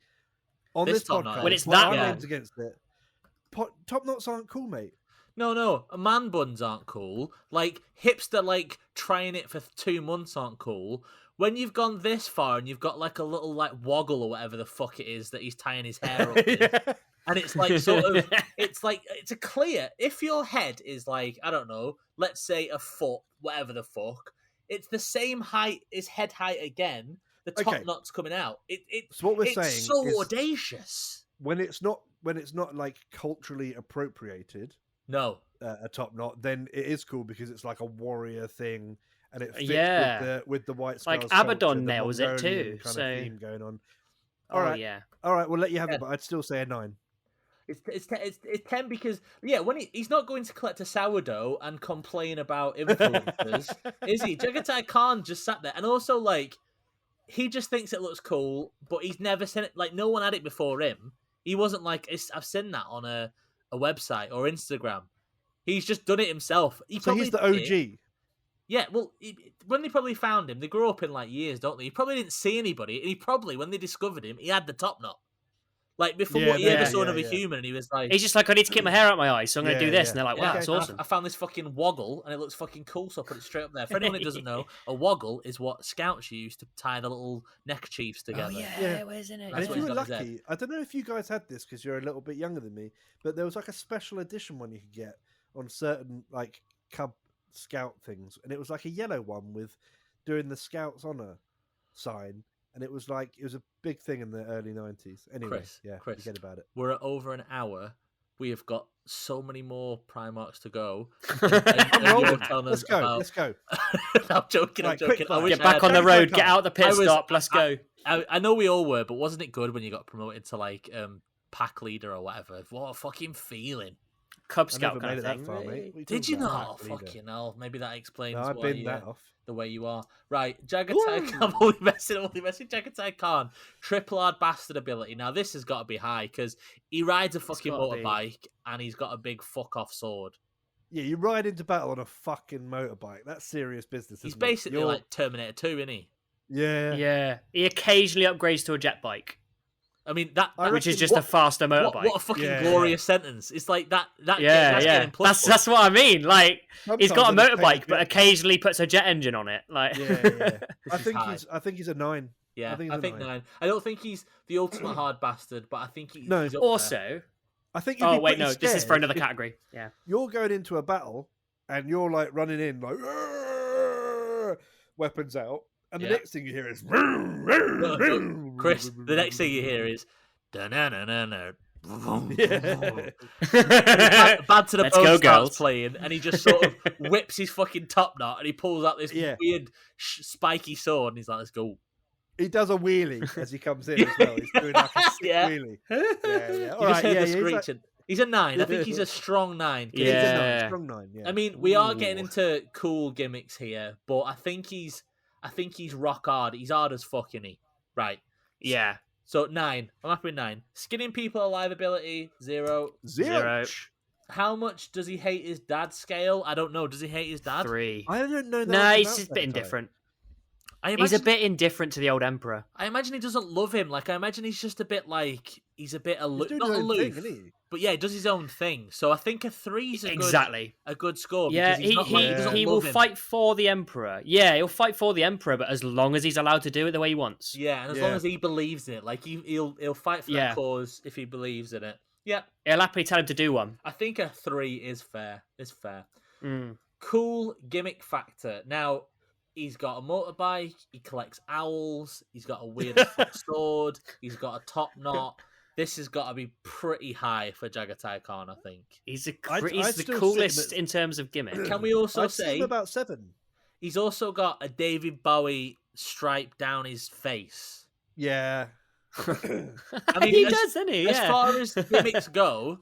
on this podcast when it's that name's against it? Top knots aren't cool, mate. No. Man buns aren't cool. Like hipster, trying it for 2 months aren't cool. When you've gone this far and you've got like a little woggle or whatever the fuck it is that he's tying his hair up with, and it's like sort of, it's a clear. If your head is I don't know, let's say a foot, whatever the fuck, it's the same height as head height again. The top knot's coming out. So what we're it's saying so is audacious. When it's not culturally appropriated, a top knot, then it is cool because it's like a warrior thing, and it fits with the White Scars. Like Abaddon nails it too. Kind of theme going on. All right, we'll let you have it, but I'd still say a 9. It's 10 because when he's not going to collect a sourdough and complain about influencers, is he? Jagatai Khan just sat there, and also he just thinks it looks cool, but he's never seen it. No one had it before him. He wasn't I've seen that on a website or Instagram. He's just done it himself. He's the OG. Yeah, well, when they probably found him, they grew up in years, don't they? He probably didn't see anybody, and he probably, when they discovered him, he had the top knot. Before he ever saw another human, and he was he's just I need to keep my hair out my eyes, so I'm going to do this. And they're like, wow, that's awesome. I found this fucking woggle, and it looks fucking cool, so I put it straight up there. For anyone who doesn't know, a woggle is what scouts use to tie the little neckerchiefs together. Oh, yeah, isn't it? And if you were lucky, I don't know if you guys had this because you're a little bit younger than me, but there was a special edition one you could get on certain Cub Scout things, and it was a yellow one with doing the Scouts Honor sign. And it was a big thing in the early 90s. Anyway, Chris, forget about it. We're at over an hour. We have got so many more Primarchs to go. Let's go. I'm joking. Get back on the road. Get out the pit stop. Let's go. I know we all were, but wasn't it good when you got promoted to pack leader or whatever? What a fucking feeling. Cub Scout kind of thing. Far, mate. Did you not? Fucking hell. Maybe that explains I've why been that off. The way you are. Right, Jagatai Khan. I'm only messing. Jagatai Khan. Triple hard bastard ability. Now, this has got to be high because he rides a fucking motorbike and he's got a big fuck off sword. Yeah, you ride into battle on a fucking motorbike. That's serious business. He's basically like Terminator 2, isn't he? Yeah. He occasionally upgrades to a jet bike. I mean which is just a faster motorbike. What a fucking glorious sentence! It's like that. That's getting plus. That's what I mean. Like Sometimes he's got a I just motorbike, take but occasionally puts a jet engine on it. Like I think he's a 9. Yeah, I think 9. I don't think he's the ultimate hard bastard, but I think he's up also. there. I think. Oh wait, no, this is for another category. Yeah, you're going into a battle and you're like running in like weapons out, and the next thing you hear is Chris. The next thing you hear is bad to the bone starts playing, and he just sort of whips his fucking top knot, and he pulls out this weird spiky sword, and he's like, "Let's go." He does a wheelie as he comes in as well. He's doing like a sick wheelie. Yeah. You just hear the screeching. He's a 9. I think he's a strong 9. He's a 9. Strong 9. Yeah. I mean, we are getting into cool gimmicks here, but I think he's rock hard. He's hard as fuck, isn't he? Right. Yeah. So 9. I'm happy with 9. Skinning people alive ability 0. How much does he hate his dad? Scale? I don't know. Does he hate his dad? 3. I don't know that. No, he's just a bit indifferent. He's a bit indifferent to the old emperor. I imagine he doesn't love him. Like, I imagine he's just a bit like he's a bit not aloof, but yeah, he does his own thing. So I think a 3 is a good score. Yeah, he will fight for the emperor. Yeah, he'll fight for the emperor, but as long as he's allowed to do it the way he wants. Yeah, and as long as he believes in it, like he'll fight for that cause if he believes in it. Yeah, he'll happily tell him to do one. I think a 3 is fair. Mm. Cool gimmick factor. Now, he's got a motorbike, he collects owls, he's got a weird sword, he's got a top knot. This has got to be pretty high for Jagatai Khan, I think. He's the coolest in terms of gimmick. Can we also say about 7? He's also got a David Bowie stripe down his face. Yeah. I mean, he does, doesn't he? As far as gimmicks go,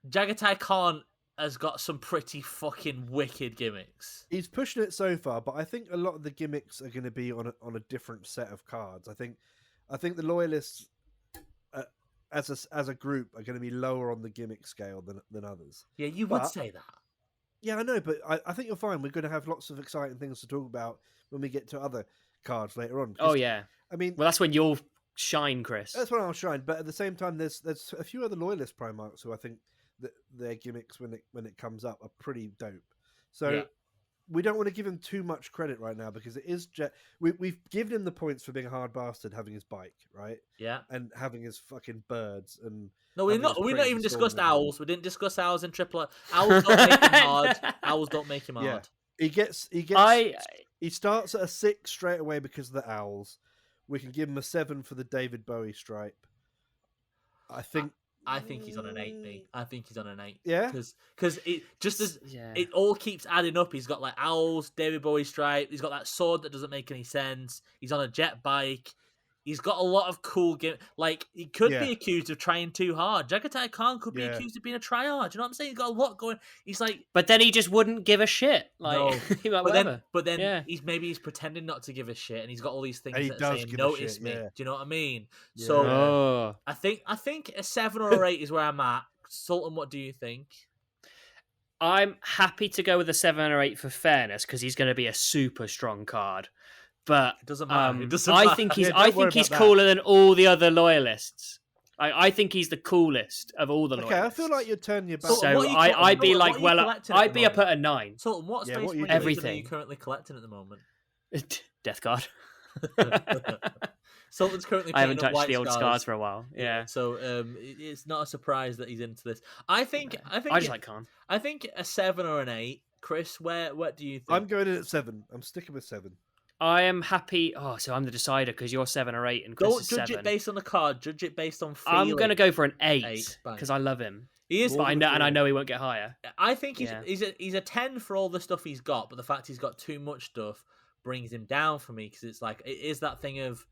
Jagatai Khan has got some pretty fucking wicked gimmicks. He's pushing it so far, but I think a lot of the gimmicks are going to be on a different set of cards. I think the Loyalists as a group are going to be lower on the gimmick scale than others. Yeah, you would say that. Yeah, I know, but I think you'll find we're going to have lots of exciting things to talk about when we get to other cards later on. Oh yeah, I mean, well, that's when you'll shine, Chris. That's when I'll shine. But at the same time, there's a few other Loyalist Primarchs who I think that their gimmicks when it comes up are pretty dope. So we don't want to give him too much credit right now because it is we've given him the points for being a hard bastard, having his bike, right? Yeah, and having his fucking birds and. No, we've not even discussed owls. We didn't discuss owls in triplet. Owls don't make him hard. Owls don't make him hard. He starts at a 6 straight away because of the owls. We can give him a 7 for the David Bowie stripe. I think he's on an 8. Me, I think he's on an 8. Yeah, because it just as it all keeps adding up. He's got like owls, David Bowie stripe. He's got that sword that doesn't make any sense. He's on a jet bike. He's got a lot of cool like he could be accused of trying too hard. Jagatai Khan could be accused of being a tryhard. You know what I'm saying? He's got a lot going. He's like, but then he just wouldn't give a shit. Like, no. but then he's pretending not to give a shit, and he's got all these things that say, "Notice me." Do you know what I mean? Yeah. So I think a 7 or a 8 is where I'm at. Sultan, what do you think? I'm happy to go with a 7 or 8 for fairness because he's going to be a super strong card. But it doesn't matter. I think he's cooler than all the other Loyalists. I think he's the coolest of all the Loyalists. Okay, I feel like you're turning your back. So I'd be like, I'd be up at a 9. Sultan, what space everything are you currently collecting at the moment? Death Guard. Sultan's currently. I haven't touched the old scars for a while. Yeah. So it's not a surprise that he's into this. I just like Khan. I think a 7 or an 8. Chris, what do you think? I'm going in at 7. I'm sticking with 7. I am happy. Oh, so I'm the decider because you're 7 or 8 and Chris Don't is judge 7. It based on the card. Judge it based on feeling. I'm going to go for an 8 because I love him. He is, but I know he won't get higher. I think he's a 10 for all the stuff he's got, but the fact he's got too much stuff brings him down for me because it's like it is that thing of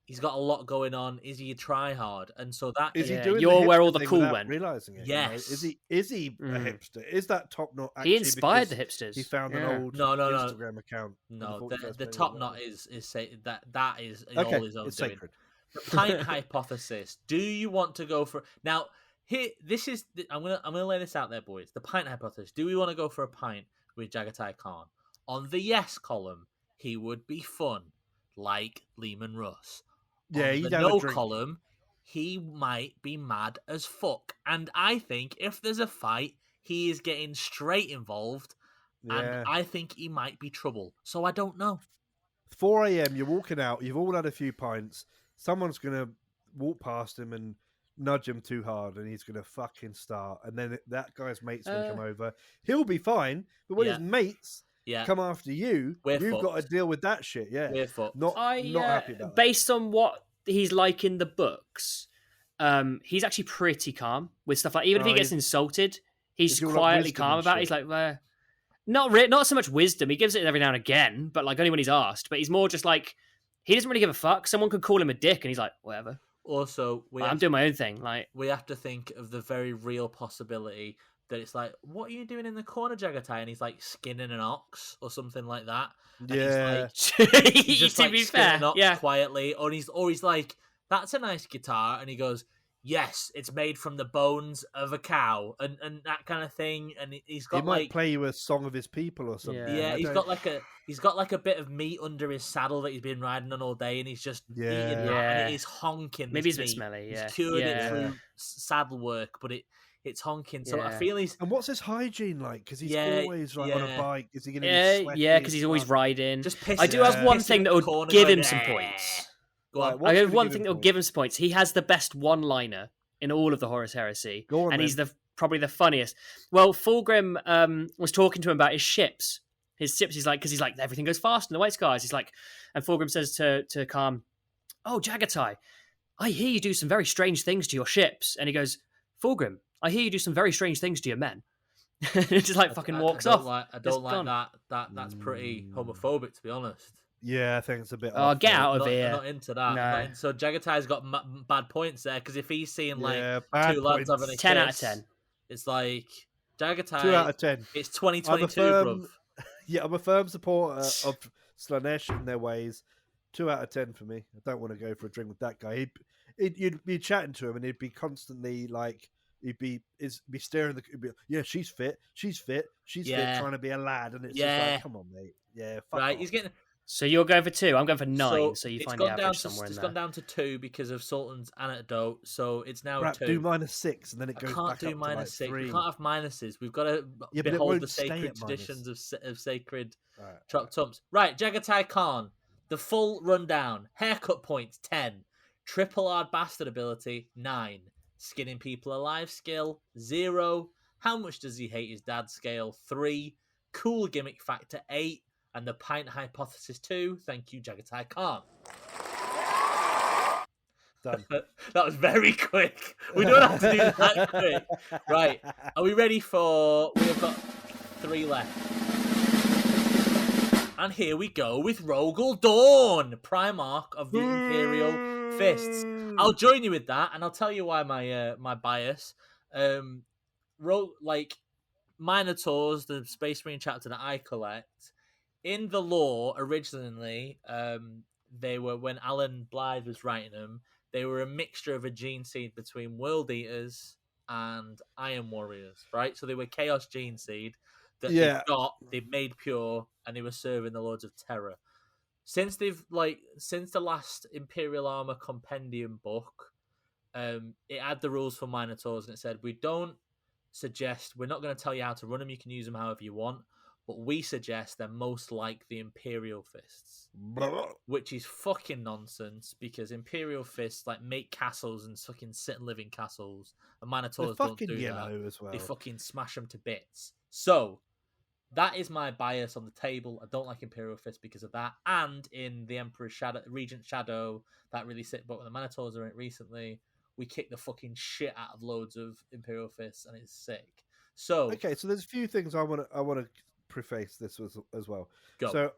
he's got a lot going on. Is he a try hard? And so that is he doing you're where all the cool went. Realizing it, yes. You know? Is he a hipster? Is that top knot? He inspired the hipsters. He found an old Instagram account. No, the top knot is that is okay, all his own it's doing. sacred. The pint hypothesis. Do you want to go for now? Here, this is. I'm gonna lay this out there, boys. The pint hypothesis. Do we want to go for a pint with Jagatai Khan? On the yes column, he would be fun. like Lehman Russ. Yeah, On he'd the have a no drink. column, he might be mad as fuck. And I think if there's a fight, he is getting straight involved. And Yeah. I think he might be trouble. So I don't know. 4 a.m. You're walking out. You've all had a few pints. Someone's gonna walk past him and nudge him too hard, and he's gonna fucking start. And then that guy's mate's gonna come over. He'll be fine, but when his mates come after you, you've got to deal with that shit. Yeah, we're fucked. Not happy about that. Based on what he's like in the books, he's actually pretty calm with stuff like. Even if he gets insulted, he's quietly calm about it. He's like, not so much wisdom. He gives it every now and again, but like only when he's asked. But he's more just like he doesn't really give a fuck. Someone could call him a dick, and he's like, whatever. Also, I'm doing my own thing. Like we have to think of the very real possibility that it's like, what are you doing in the corner, Jagatai? And he's like skinning an ox or something like that. And yeah, he's just like skinning an ox quietly, or he's like, that's a nice guitar, and he goes, yes, it's made from the bones of a cow, and that kind of thing. And he might play you a song of his people or something. Yeah, he's got like a bit of meat under his saddle that he's been riding on all day, and he's just eating that, and it is honking. Maybe he's a bit smelly. He's cured it through saddle work, but it's honking. So I feel he's. And what's his hygiene like? Because he's always on a bike. Is he going to be sweaty? Yeah, because he's always riding. Just I do have one thing that would give him some points. I have one thing that will give him some points. He has the best one-liner in all of the Horus Heresy, he's probably the funniest. Well, Fulgrim was talking to him about his ships. He's like, because he's like, everything goes fast in the White Skies. He's like, and Fulgrim says to Khan, "Oh, Jagatai, I hear you do some very strange things to your ships." And he goes, "Fulgrim, I hear you do some very strange things to your men." And it just like fucking walks off. I don't like that. That's pretty homophobic, to be honest. Yeah, I think it's a bit. Oh, get out of here! Not into that. No. So Jagatai's got bad points there, because if he's seeing like two lads having a 10 kiss, out of 10, it's like Jagatai. 2 out of 10. It's 2022, bruv. Yeah, I'm a firm supporter of Slanesh and their ways. 2 out of 10 for me. I don't want to go for a drink with that guy. You'd be chatting to him, and he'd be constantly like. He'd be staring. She's fit, trying to be a lad, and it's just like, come on, mate. Yeah, fuck off. He's getting. So you're going for 2. I'm going for 9. So you find the average somewhere in there. It's gone down to 2 because of Sultan's anecdote. So it's now Brap, 2. Do -6, and then it goes back up to like -6. 3. We can't have minuses. We've got to behold the sacred traditions of sacred chopped tumps. Right, Jagatai Khan. The full rundown. Haircut points 10. Triple hard bastard ability 9. Skinning people alive skill 0. How much does he hate his dad scale 3. Cool gimmick factor 8. And the pint hypothesis 2. Thank you, Jagatai Khan. Done. That was very quick. We don't have to do that quick. Right. Are we ready for... We've got 3 left. And here we go with Rogel Dawn, Primarch of the Imperial Fists. I'll join you with that, and I'll tell you why my bias. Minotaurs, the Space Marine chapter that I collect, in the lore, originally, they were, when Alan Blythe was writing them, they were a mixture of a gene seed between World Eaters and Iron Warriors, right? So they were Chaos gene seed that they made pure, and they were serving the Lords of Terror. Since the last Imperial Armor Compendium book, it had the rules for Minotaurs, and it said, we're not going to tell you how to run them, you can use them however you want, but we suggest they're most like the Imperial Fists, which is fucking nonsense, because Imperial Fists like make castles and fucking sit and live in castles, and Minotaurs don't do that. As well. They fucking smash them to bits. So that is my bias on the table. I don't like Imperial Fists because of that, and in the Emperor's Shadow, Regent Shadow, that really sick book with the Minotaurs are in it recently. We kick the fucking shit out of loads of Imperial Fists, and it's sick. So okay, so there's a few things I want to preface this as well. Go. So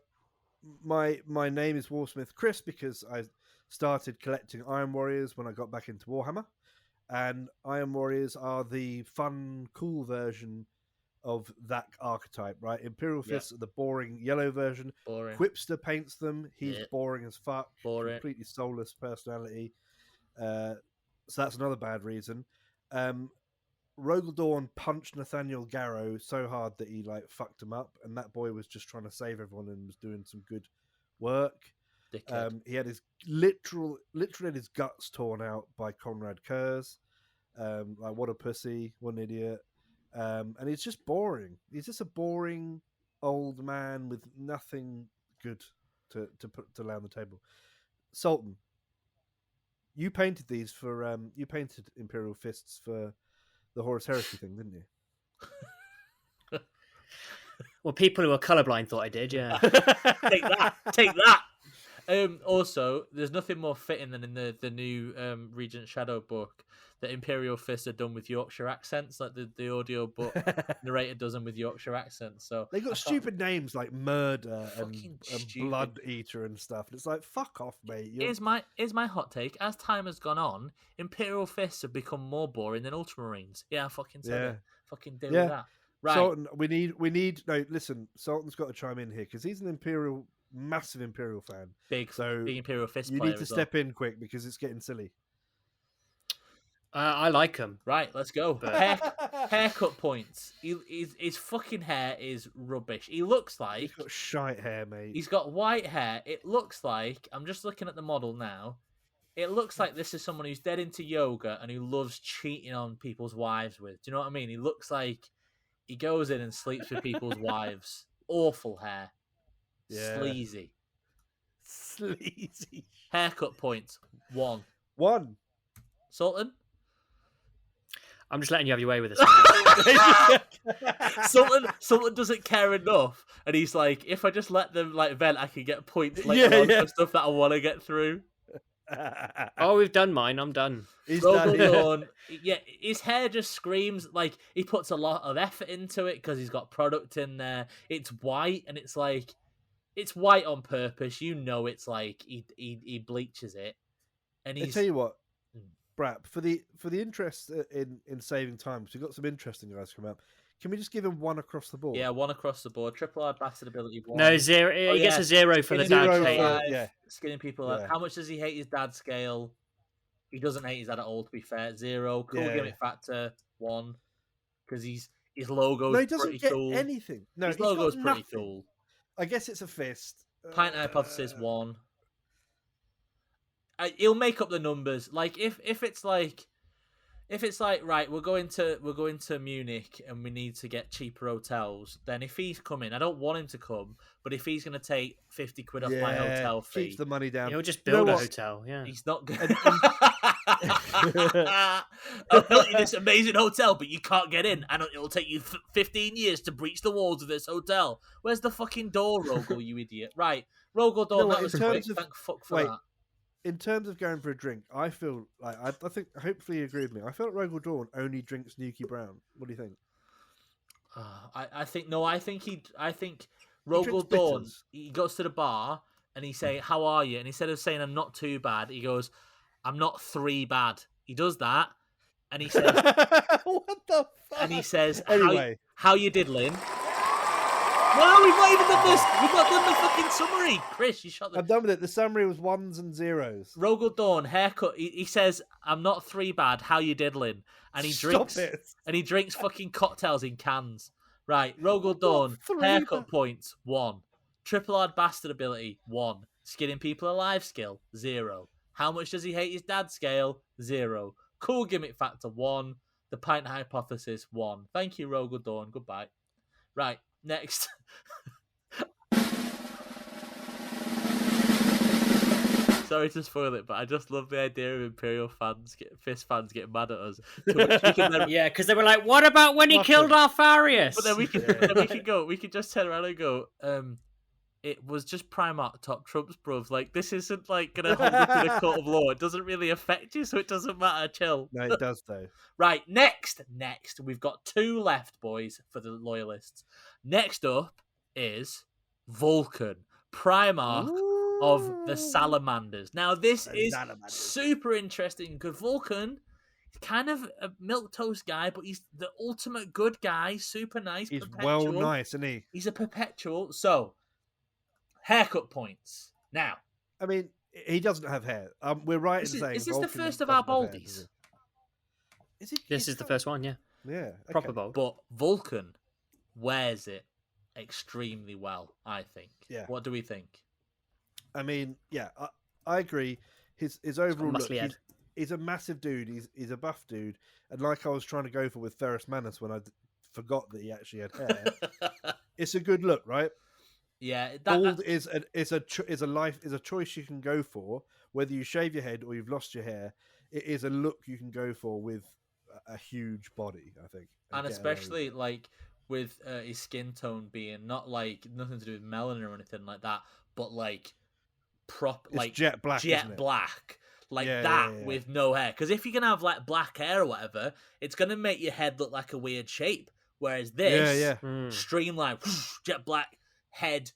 my name is Warsmith Chris because I started collecting Iron Warriors when I got back into Warhammer, and Iron Warriors are the fun, cool version of that archetype, right? Imperial Fists are the boring yellow version. Boring. Quipster paints them. He's boring as fuck. Boring. Completely soulless personality. So that's another bad reason. Rogel Dawn punched Nathaniel Garrow so hard that he like fucked him up, and that boy was just trying to save everyone and was doing some good work. He had his literally had his guts torn out by Conrad Kurz. Like, what a pussy, what an idiot. And he's just boring. He's just a boring old man with nothing good to lay on the table. Sultan, you painted these for you painted Imperial Fists for the Horus Heresy thing, didn't you? Well, people who are colourblind thought I did, yeah. Take that. Also, there's nothing more fitting than in the new Regent Shadow book that Imperial Fists are done with Yorkshire accents, like the audio book narrator does them with Yorkshire accents. So they got stupid names like Murder and stupid. Blood Eater and stuff. And it's like, fuck off, mate. Here's my hot take. As time has gone on, Imperial Fists have become more boring than Ultramarines. Yeah, I fucking said it. Fucking deal with that. Right. Sultan, we need. No, listen. Sultan's got to chime in here because he's an massive Imperial fan. Big Imperial Fist you player. You need to step in quick because it's getting silly. I like him. Right, let's go. But... haircut points. His fucking hair is rubbish. He looks like... He's got shite hair, mate. He's got white hair. It looks like... I'm just looking at the model now. It looks like this is someone who's dead into yoga and who loves cheating on people's wives with. Do you know what I mean? He looks like he goes in and sleeps with people's wives. Awful hair. Yeah. Sleazy. Sleazy. Haircut points. 1. Sultan? I'm just letting you have your way with this. Sultan doesn't care enough, and he's like, if I just let them like vent, I can get points later on for stuff that I want to get through. Oh, we've done mine. I'm done. He's done. Yeah, his hair just screams like he puts a lot of effort into it because he's got product in there. It's white, and it's like it's white on purpose. You know, it's like he bleaches it, and he's. I tell you what. Brap, for the interest in saving time, because we've got some interesting guys coming up. Can we just give him 1 across the board? Yeah, 1 across the board. Triple R bastard ability 1. No, 0. He gets a 0 for the dad hate. Skinning people up. How much does he hate his dad scale? He doesn't hate his dad at all, to be fair. 0. Cool gimmick factor 1. Because his logo's he doesn't pretty get cool. anything. No, his logo's pretty cool. I guess it's a fist. Pint hypothesis 1. He'll make up the numbers. Like if it's like right, we're going to Munich and we need to get cheaper hotels. Then if he's coming, I don't want him to come, but if he's going to take 50 quid off my hotel fee, keeps the money down. He'll just build a hotel. Yeah, he's not going. I'll build you this amazing hotel, but you can't get in, and it'll take you 15 years to breach the walls of this hotel. Where's the fucking door, Rogel? You idiot! Right, Rogel door. That was quick. Thank fuck for that. In terms of going for a drink, I feel like I think hopefully you agree with me. I feel like Rogel Dawn only drinks Nuki Brown. What do you think? I think Rogel Dawn. He goes to the bar and he say, "How are you?" And instead of saying, "I'm not too bad," he goes, "I'm not 3 bad." He does that, and he says, "What the fuck?" And he says, "Anyway, how you diddling?" No, we've not even done this. We've not done the fucking summary. Chris, you shot the... I'm done with it. The summary was 1s and 0s. Rogel Dawn, haircut. He says, "I'm not 3 bad. How you diddling?" And he drinks. And he drinks fucking cocktails in cans. Right, Rogel Dawn, haircut points 1. Triple hard bastard ability 1. Skinning people alive skill 0. How much does he hate his dad scale 0. Cool gimmick factor 1. The pint hypothesis 1. Thank you, Rogel Dawn. Goodbye. Right. Next. Sorry to spoil it, but I just love the idea of Imperial Fist fans getting mad at us. Yeah, because they were like, "What about when he killed Alfarius?" But then we could just turn around and go, "It was just Primarch top trumps, bruv. Like this isn't like gonna hold it to the court of law. It doesn't really affect you, so it doesn't matter. Chill." No, it does though. Right, next, we've got 2 left, boys, for the Loyalists. Next up is Vulcan, Primarch of the Salamanders. Now, this is super interesting because Vulcan is kind of a milquetoast guy, but he's the ultimate good guy, super nice. He's perpetual. well nice, isn't he? He's a perpetual. So, haircut points. Now, I mean, he doesn't have hair. We're right in saying. Is this the first of our boldies? This is the first one, yeah. Yeah. Okay. Proper bold. But Vulcan wears it extremely well, I think. Yeah. What do we think? I mean, yeah, I agree. His overall look, muscly head. he's a massive dude. He's a buff dude, and like I was trying to go for with Ferrus Manus when I forgot that he actually had hair. It's a good look, right? Yeah, bald is a choice you can go for, whether you shave your head or you've lost your hair. It is a look you can go for with a huge body, I think, and especially like with his skin tone being not like nothing to do with melanin or anything like that, but like like jet black, like yeah, that yeah. with no hair. Because if you're gonna have like black hair or whatever, it's gonna make your head look like a weird shape. Whereas this streamlined, jet black head,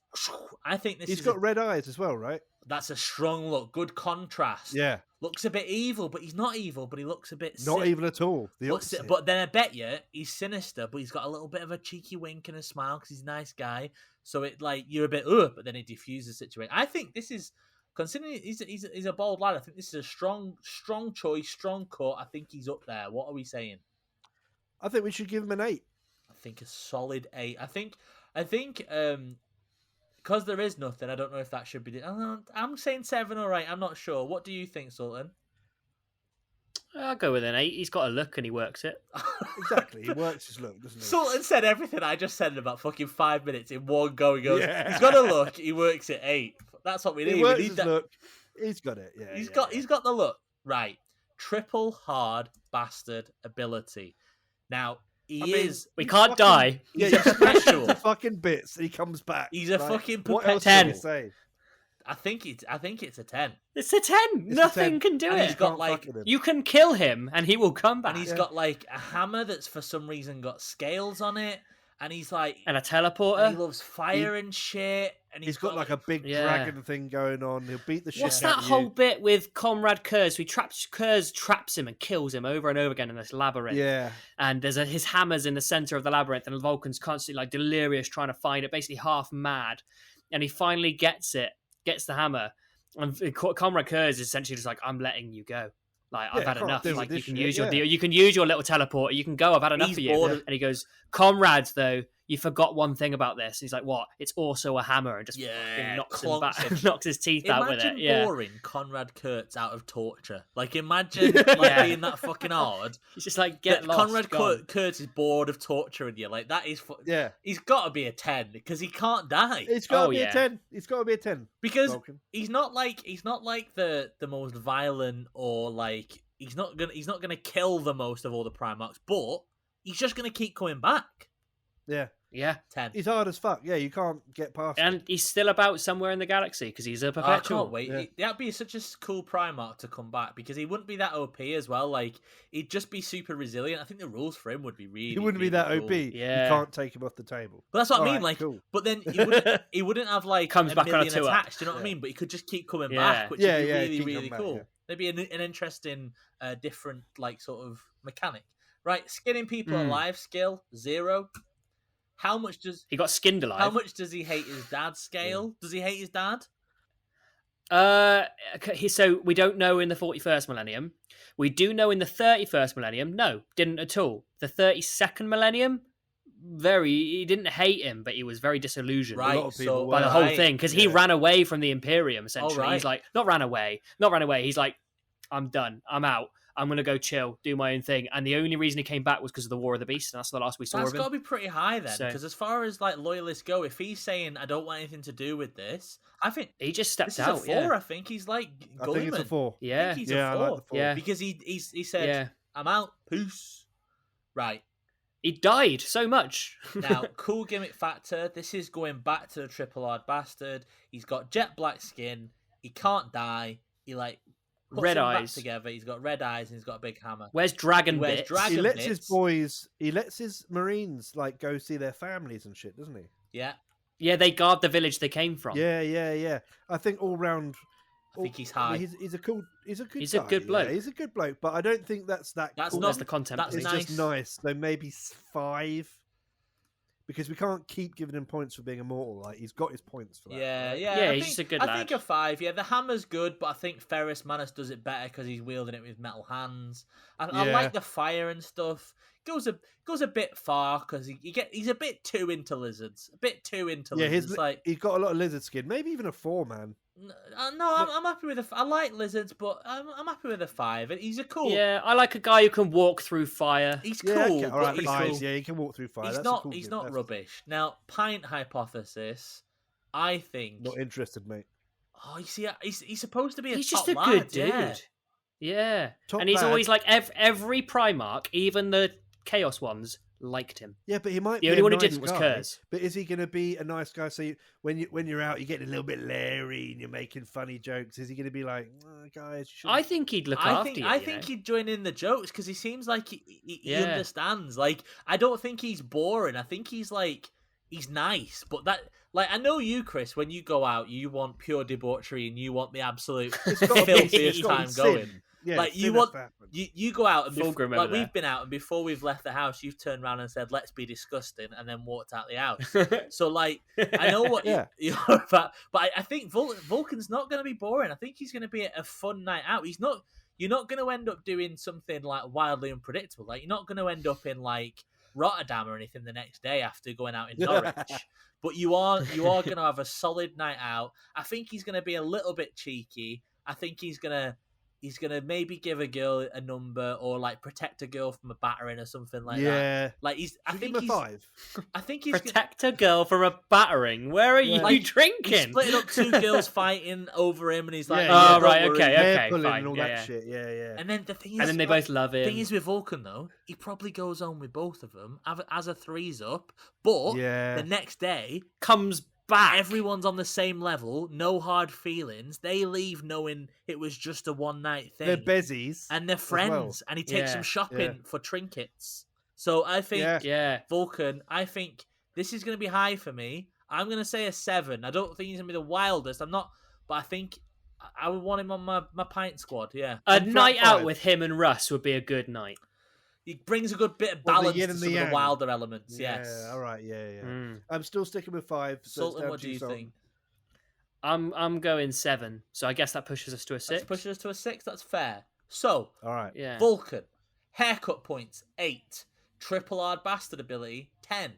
I think this. He's got red eyes as well, right? That's a strong look, good contrast. Yeah, looks a bit evil, but he's not evil. But he looks a bit not evil at all. The opposite. But then I bet you he's sinister, but he's got a little bit of a cheeky wink and a smile because he's a nice guy. So it like you're a bit but then he diffuses the situation. I think this is, considering he's a bold lad, I think this is a strong choice, strong cut. I think he's up there. What are we saying? I think we should give him an 8. I think a solid 8. I think because there is nothing, I don't know if that should be. I'm saying 7 or 8. I'm not sure. What do you think, Sultan? I'll go with an 8. He's got a look and he works it. Exactly, he works his look, doesn't he? Sultan said everything I just said in about fucking 5 minutes in one go. He goes, he's got a look, he works it 8. That's what we need. He works his look. He's got it. Yeah, he's got the look. Right. Triple hard bastard ability. Now we can't die. He's a special. Fucking bits. And he comes back. He's a fucking what else 10. can you say? I think it's a 10. It's a 10. Nothing can do and it. He's got like you can kill him and he will come back. And he's got like a hammer that's for some reason got scales on it. And he's like and a teleporter. And he loves fire and shit. And he's got like a big dragon thing going on. He'll beat the shit. What's that whole bit with Comrade Kurz? Kurz traps him and kills him over and over again in this labyrinth. Yeah. And there's his hammer's in the center of the labyrinth, and Vulcan's constantly like delirious trying to find it, basically half mad. And he finally gets the hammer. And Comrade Kurz is essentially just like, I'm letting you go. Like, I've had enough. Like, you can use you can use your little teleporter. You can go. I've had enough of you. And he goes, Comrades, though, you forgot one thing about this. And he's like, what? It's also a hammer, and just knocks him back, knocks his teeth out with it. Imagine boring Conrad Kurtz out of torture. Like, imagine being that fucking hard. He's just like, get lost. Conrad Kurtz is bored of torturing you. Like, that is... He's got to be a 10, because he can't die. It's got to be a 10. It's got to be a 10. Because he's not like the most violent, or like... He's not gonna kill the most of all the Primarchs, but he's just gonna keep coming back. Yeah. 10. He's hard as fuck. Yeah, you can't get past him. And he's still about somewhere in the galaxy because he's a perpetual. I can't wait. That'd be such a cool Primarch to come back, because he wouldn't be that OP as well. Like, he'd just be super resilient. I think the rules for him would be really. He wouldn't be that cool. OP. Yeah. You can't take him off the table. But that's what I mean. Like, cool. But then he wouldn't have like comes back million on a tour. attached. You know what I mean? But he could just keep coming back, which would be really cool. Back, Maybe an interesting, different like sort of mechanic. Right, skinning people alive skill 0. How much does he got skinned alive? How much does he hate his dad's scale? Does he hate his dad? So we don't know in the 41st millennium. We do know in the 31st millennium. No, didn't at all. The 32nd millennium, he didn't hate him, but he was very disillusioned by the whole thing, because he ran away from the Imperium. Essentially, he's like, not ran away. He's like, I'm done. I'm out. I'm going to go chill, do my own thing. And the only reason he came back was because of the War of the Beast, and that's the last we saw of him. That's got to be pretty high then, because as far as like loyalists go, if he's saying, I don't want anything to do with this, I think... He just stepped out, This is a 4, I think. He's like Gulliman. I think it's a 4. Yeah. I think he's a 4. I like the 4. Yeah. Because he said, I'm out, peace. Right. He died so much. Now, cool gimmick factor. This is going back to the triple hard bastard. He's got jet black skin. He can't die. He like... red eyes back together. He's got red eyes and he's got a big hammer. Where's dragon bits? He lets his boys. He lets his Marines like go see their families and shit, doesn't he? Yeah, they guard the village they came from. Yeah. I think all round. I think he's high. He's a cool. He's a good. He's a good bloke. Yeah, he's a good bloke, but I don't think that's cool. That's the content. That's it's nice. just nice. So maybe 5. Because we can't keep giving him points for being immortal. Like, he's got his points for that. Yeah. He's just a good lad. I think a 5. Yeah, the hammer's good, but I think Ferrus Manus does it better because he's wielding it with metal hands. I like the fire and stuff. Goes a bit far because he's a bit too into lizards. He's got a lot of lizard skin. Maybe even a 4, man. No, I'm happy with I like lizards, but I'm happy with a 5. He's a cool. Yeah, I like a guy who can walk through fire. He's cool. Yeah, okay. All right, he's fine. cool. Yeah, he can walk through fire. He's not rubbish. Now, pint hypothesis. I think. Not interested, mate. Oh, you see, he's supposed to be. He's top just a lad, good dude. Yeah. Yeah. Top And he's lad. always like every Primarch, even the Chaos ones, liked him. Yeah, but he might. The be only a one who nice didn't was guy, Kurz. But is he going to be a nice guy? So when you're out, you're getting a little bit leery and you're making funny jokes. Is he going to be like, guys? I think he'd look after you. I think he'd join in the jokes because he seems like he understands. Like, I don't think he's boring. I think he's nice. But that, like, I know you, Chris. When you go out, you want pure debauchery and you want the absolute filthiest time going. Yeah, like you go out and like we've been out and before we've left the house, you've turned around and said, "Let's be disgusting," and then walked out the house. So like, I know what you're about, but I think Vulcan's not going to be boring. I think he's going to be a fun night out. You're not going to end up doing something like wildly unpredictable. Like you're not going to end up in like Rotterdam or anything the next day after going out in Norwich. But you are going to have a solid night out. I think he's going to be a little bit cheeky. I think he's gonna maybe give a girl a number or like protect a girl from a battering or something like that. Like I think he's 5. I think he's protect a girl from a battering. Where are you drinking? He's splitting up 2 girls fighting over him, and he's like, okay, fine, and all that shit. Yeah. And then the thing is, and then they both love him. The thing is with Vulcan though, he probably goes home with both of them as a threes up, but the next day comes back. Everyone's on the same level, no hard feelings. They leave knowing it was just a one night thing. They're bezies. And they're friends. And he takes them shopping for trinkets. So I think Vulcan, I think this is going to be high for me. I'm going to say a 7. I don't think he's going to be the wildest. I'm not, but I think I would want him on my pint squad. Yeah. A night out with him and Russ would be a good night. He brings a good bit of balance to some of the wilder elements. Yes. Yeah. All right. Yeah. I'm still sticking with 5. So Sultan, what do you think? I'm going 7. So I guess that pushes us to a 6. That pushes us to a 6. That's fair. So, all right. Yeah. Vulcan, haircut points 8, triple hard bastard ability 10,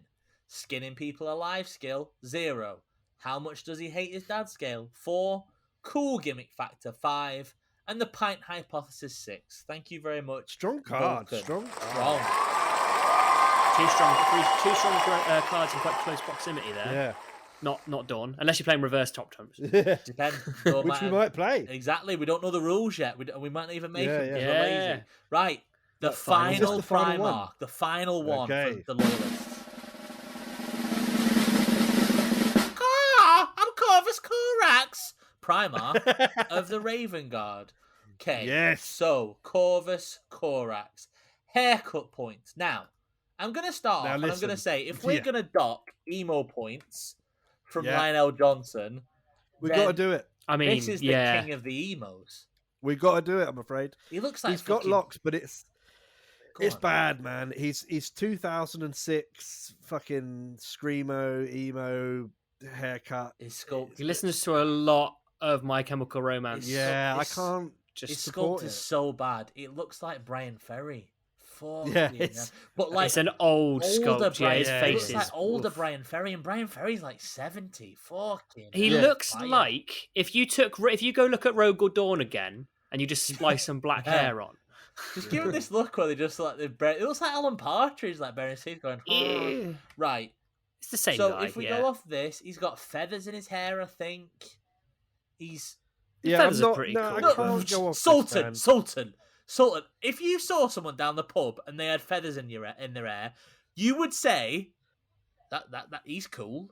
skinning people alive skill 0. How much does he hate his dad scale 4, cool gimmick factor 5. And the pint hypothesis 6. Thank you very much. Strong card. Strong. Two strong cards in quite close proximity there. Yeah. Not Dawn, unless you're playing reverse top trumps. Depends. Which we might play. Exactly. We don't know the rules yet. We might not even make them because we're lazy. Right. The final Primarch. The final one for the Loyalists. I'm Corvus Corax. Primarch of the Raven Guard. Okay. Yes. So, Corvus Corax. Haircut points. Now, I'm going to start off and I'm going to say, if we're going to dock emo points from Lionel Johnson, we've got to do it. I mean, this is the king of the emos. We've got to do it, I'm afraid. He looks like he's got locks, but it's bad, man. He's 2006 fucking screamo, emo haircut. His sculpt. He listens to a lot of My Chemical Romance. Yeah, I can't his sculpt is so bad. It looks like Brian Ferry. But like it's an old sculpt. His face is like older Brian Ferry, and Brian Ferry's like 70. Fucking. He looks like if you go look at Rogue Dawn again, and you just splice some black hair on. Just give him this look where they just like it looks like Alan Partridge, like bearing his teeth going. Right. It's the same. So if we go off this, he's got feathers in his hair. I think he's. Feathers are pretty cool. I can't go off Sultan. If you saw someone down the pub and they had feathers in their hair, you would say that he's cool.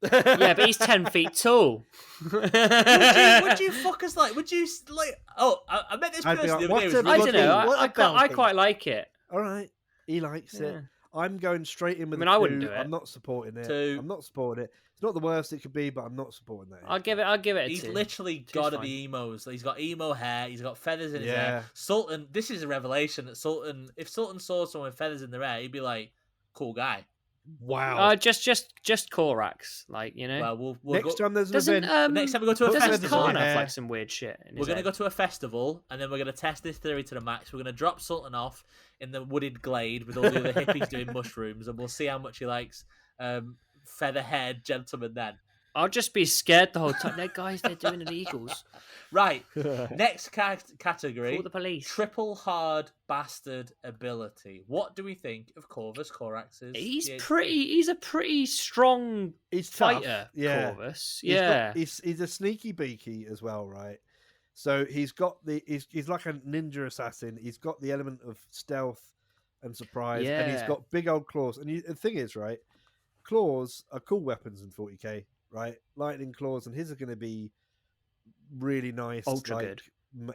Yeah, but he's 10 feet tall. Would you fuckers like? Would you like? Oh, I met this person the other day. I don't know. I quite like it. All right, he likes it. I'm going straight in with. I wouldn't do it. I'm not supporting it. 2. I'm not supporting it. It's not the worst it could be, but I'm not supporting that. I'll give it a 2. He's literally got the emos. He's got emo hair. He's got feathers in his hair. Sultan. This is a revelation that Sultan. If Sultan saw someone with feathers in their hair, he'd be like, "Cool guy." Wow. Just Corax, like, you know. Well, next time there's an event. Next time we go to a festival, Khan have like some weird shit. We're going to go to a festival, and then we're going to test this theory to the max. We're going to drop Sultan off in the wooded glade with all the other hippies doing mushrooms, and we'll see how much he likes feather-haired gentlemen then. I'll just be scared the whole time. No, guys, they're doing illegals. Right. Next category. Call the police. Triple hard bastard ability. What do we think of Corvus Corax's? He's a pretty strong fighter. Yeah. Corvus. He's a sneaky beaky as well, right? So he's like a ninja assassin. He's got the element of stealth and surprise, and he's got big old claws. And the thing is, right, claws are cool weapons in 40k, right? Lightning claws, and his are going to be really nice, ultra good.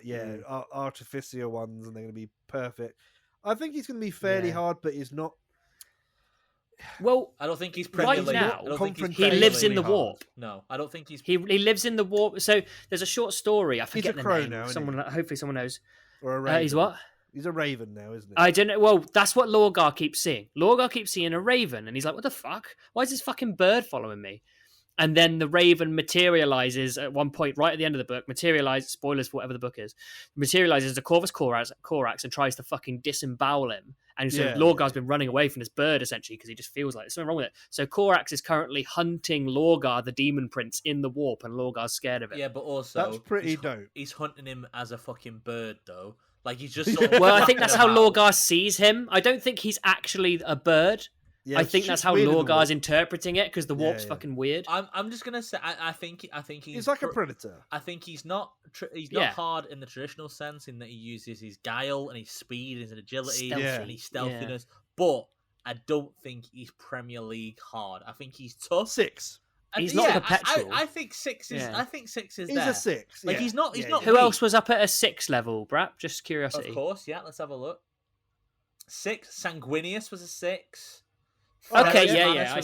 Yeah, artificial ones, and they're going to be perfect. I think he's going to be fairly hard, but he's not. Well, I don't think he's right now. He lives in the warp. No, I don't think he's. He lives in the warp. So there's a short story. I forget he's a the crow name. now. Hopefully, someone knows. Or a raven. He's what? He's a raven now, isn't he? I don't know. Well, that's what Lorgar keeps seeing. Lorgar keeps seeing a raven, and he's like, "What the fuck? Why is this fucking bird following me?" And then the raven materializes at one point, right at the end of the book. Spoilers for whatever the book is. Materializes the Corvus Corax and tries to fucking disembowel him. And so Lorgar's been running away from this bird essentially because he just feels like there's something wrong with it. So Corax is currently hunting Lorgar, the demon prince, in the warp, and Lorgar's scared of it. Yeah, but also that's pretty dope. He's hunting him as a fucking bird, though. Like he's just. Sort of well, I think that's how Lorgar sees him. I don't think he's actually a bird. Yeah, I think that's how Lorgar's interpreting it because the warp's fucking weird. I'm just gonna say I think he's like a predator. I think he's not not hard in the traditional sense in that he uses his guile and his speed and his agility and his stealthiness, but I don't think he's Premier League hard. I think he's tough. 6. He's not perpetual. I think 6 is. I think 6 is. He's there. a 6. Like he's not. He's not. Who else was up at a 6 level, Brap? Just curiosity. Of course, yeah. Let's have a look. 6. Sanguinius was a 6. Okay, yeah,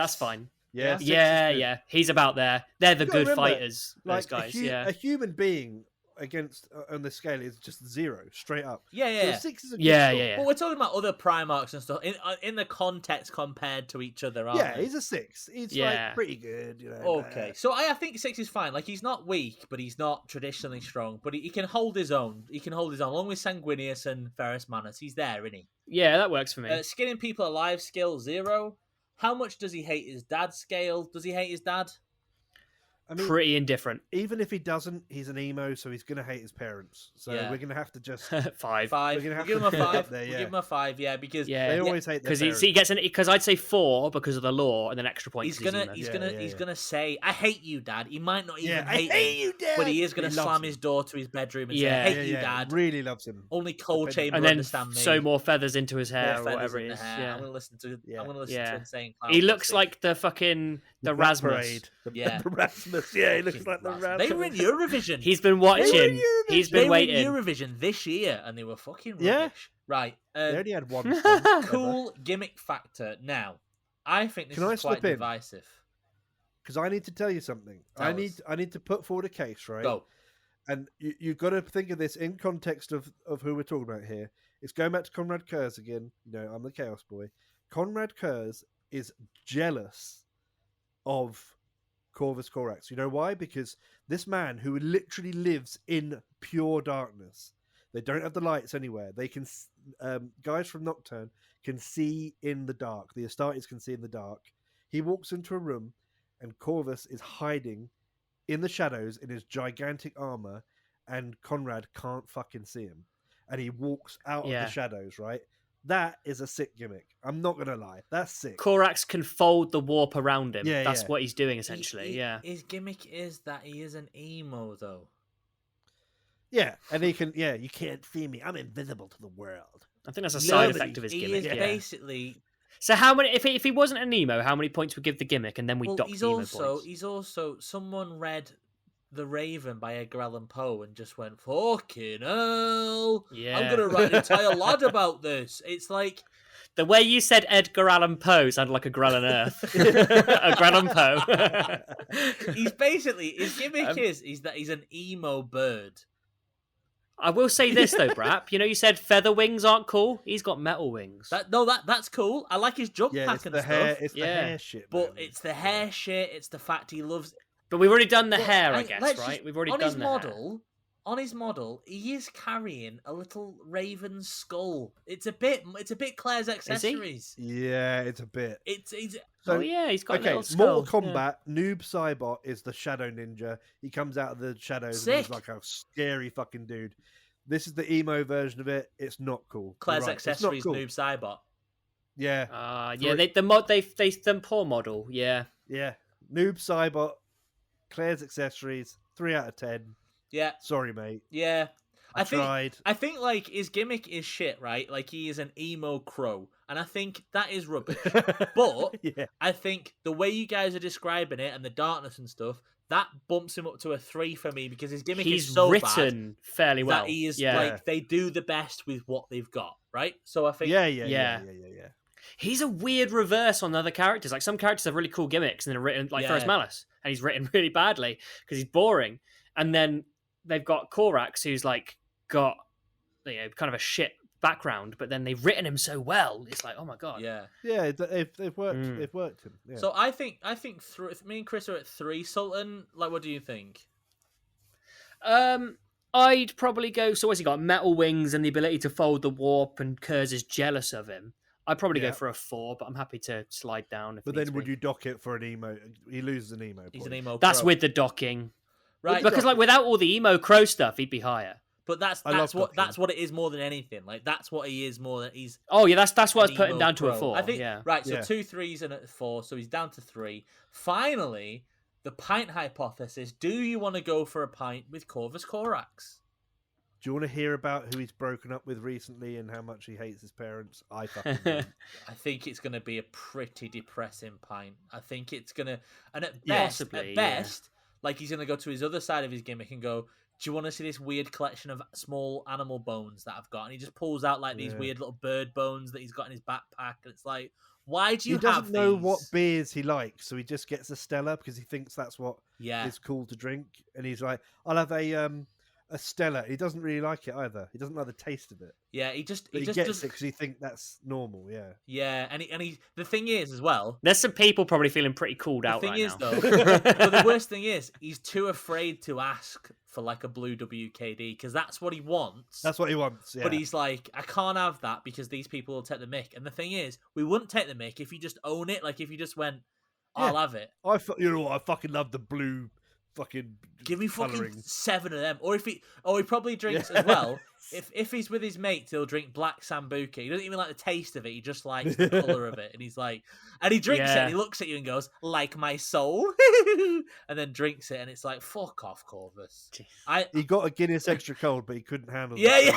that's fine. Yeah, he's about there. They're the good fighters, those guys. A human being against on the scale is just 0 straight up. Yeah. So 6 is a good score. But we're talking about other Primarchs and stuff in the context compared to each other, aren't yeah, they? He's a 6. He's like pretty good, you know. Okay, so I think 6 is fine. Like he's not weak, but he's not traditionally strong. But he can hold his own. He can hold his own, along with Sanguinius and Ferrus Manus. He's there, isn't he? Yeah, that works for me. Skinning people alive skill 0. How much does he hate his dad scale? Does he hate his dad? I mean, pretty indifferent. Even if he doesn't, he's an emo, so he's going to hate his parents. So we're going to have to just 5. We'll give him a 5. We'll give him a 5, because they always hate their parents. He gets because I'd say 4 because of the law and then extra points. He's gonna say, "I hate you, Dad." He might not even hate you, Dad, but he is gonna slam his door to his bedroom and say, "I hate you, Dad." Really loves him. Only Cold Chamber and then understand me. Sew more feathers into his hair or whatever it is. I'm gonna listen to. I'm gonna listen to Insane Clown. He looks like the fucking the Rasmus. The Rasmus. Yeah, he looks like the Rasmus. They were in Eurovision. He's been watching. He's been waiting. They were in Eurovision this year, and they were fucking rubbish. Yeah. Right. They only had one. Cool gimmick factor. Now, I think this is quite divisive. Because I need to tell you something. I need to put forward a case, right? Go. And you've got to think of this in context of who we're talking about here. It's going back to Conrad Kurz again. You know, I'm the Chaos Boy. Conrad Kurz is jealous of Corvus Corax. You know why? Because this man who literally lives in pure darkness. They don't have the lights anywhere. They can, guys from Nocturne can see in the dark. The Astartes can see in the dark. He walks into a room, and Corvus is hiding in the shadows in his gigantic armor, and Conrad can't fucking see him. And he walks out of the shadows, right? That is a sick gimmick. I'm not going to lie. That's sick. Corax can fold the warp around him. That's what he's doing, essentially. His gimmick is that he is an emo, though. Yeah, and he can, you can't see me. I'm invisible to the world. I think that's a side effect of his gimmick. He is basically... So how many? If he wasn't an emo, how many points would give the gimmick, and then we dock the emo points? He's also... Someone read The Raven by Edgar Allan Poe and just went, fucking hell. Yeah. I'm going to write an entire lad about this. It's like... The way you said Edgar Allan Poe sounded like a Grell on Earth. A Grell on Poe. He's basically... His gimmick is that he's an emo bird. I will say this, though, Brap. You know, you said feather wings aren't cool. He's got metal wings. That's cool. I like his jump pack and stuff. It's the hair shit. But it's the hair shit. It's the fact he loves... But we've already done the hair, I guess, right? We've already done the model, hair. on his model, he is carrying a little raven skull. It's a bit Claire's accessories. Yeah, it's a bit. It's So, he's got a little skull. Mortal Kombat, Noob Saibot is the Shadow Ninja. He comes out of the shadows and he's like a scary fucking dude. This is the emo version of it. It's not cool. Claire's accessories, cool. Noob Saibot. Yeah. They've done poor model. Yeah. Yeah. Noob Saibot, Claire's accessories, 3 out of 10. Yeah. Sorry, mate. Yeah. I tried. I think like his gimmick is shit, right? Like he is an emo crow, and I think that is rubbish. But I think the way you guys are describing it and the darkness and stuff, that bumps him up to a 3 for me because his gimmick is so written fairly well. That he is like they do the best with what they've got, right? So I think yeah. He's a weird reverse on other characters. Like some characters have really cool gimmicks and they're written like Ferris Malice, and he's written really badly because he's boring. And then they've got Korax, who's like got kind of a shit background, but then they've written him so well. It's like, oh my god, they've worked. They've worked him. Yeah. So I think if me and Chris are at 3, Sultan. Like, what do you think? I'd probably go. So what's he got? Metal wings and the ability to fold the warp, and Kurz is jealous of him. I'd probably go for a 4, but I'm happy to slide down. But then would you dock it for an emo? He loses an emo. He's an emo. That's with the docking, right? Because like without all the emo crow stuff, he'd be higher. But that's what it is more than anything. Like that's what he is more than he's. Oh yeah, that's what I was putting down to a 4. I think right. So 2 3s and a 4, so he's down to 3. Finally, the pint hypothesis. Do you want to go for a pint with Corvus Corax? Do you want to hear about who he's broken up with recently and how much he hates his parents? I fucking do. I think it's going to be a pretty depressing pint. I think it's going to, and at best, like he's going to go to his other side of his gimmick and go, do you want to see this weird collection of small animal bones that I've got? And he just pulls out like these weird little bird bones that he's got in his backpack. And it's like, why do you have these? He doesn't know what beers he likes, so he just gets a Stella because he thinks that's what is cool to drink. And he's like, I'll have a Stella. He doesn't really like it either. He doesn't like the taste of it. Yeah, he gets it because he thinks that's normal. Yeah, and he. The thing is, as well, there's some people probably feeling pretty called out right now. The thing is, though, but the worst thing is, he's too afraid to ask for like a blue WKD because that's what he wants. That's what he wants. Yeah. But he's like, I can't have that because these people will take the mick. And the thing is, we wouldn't take the mick if you just own it. Like if you just went, I'll have it. I fucking love the blue. Fucking give me coloring. Fucking 7 of them, or he probably drinks as well. If he's with his mates, he'll drink black sambuca. He doesn't even like the taste of it; he just likes the color of it. And he's like, and he drinks it, and he looks at you and goes, "Like my soul," and then drinks it, and it's like, "Fuck off, Corvus." He got a Guinness extra cold, but he couldn't handle. Yeah.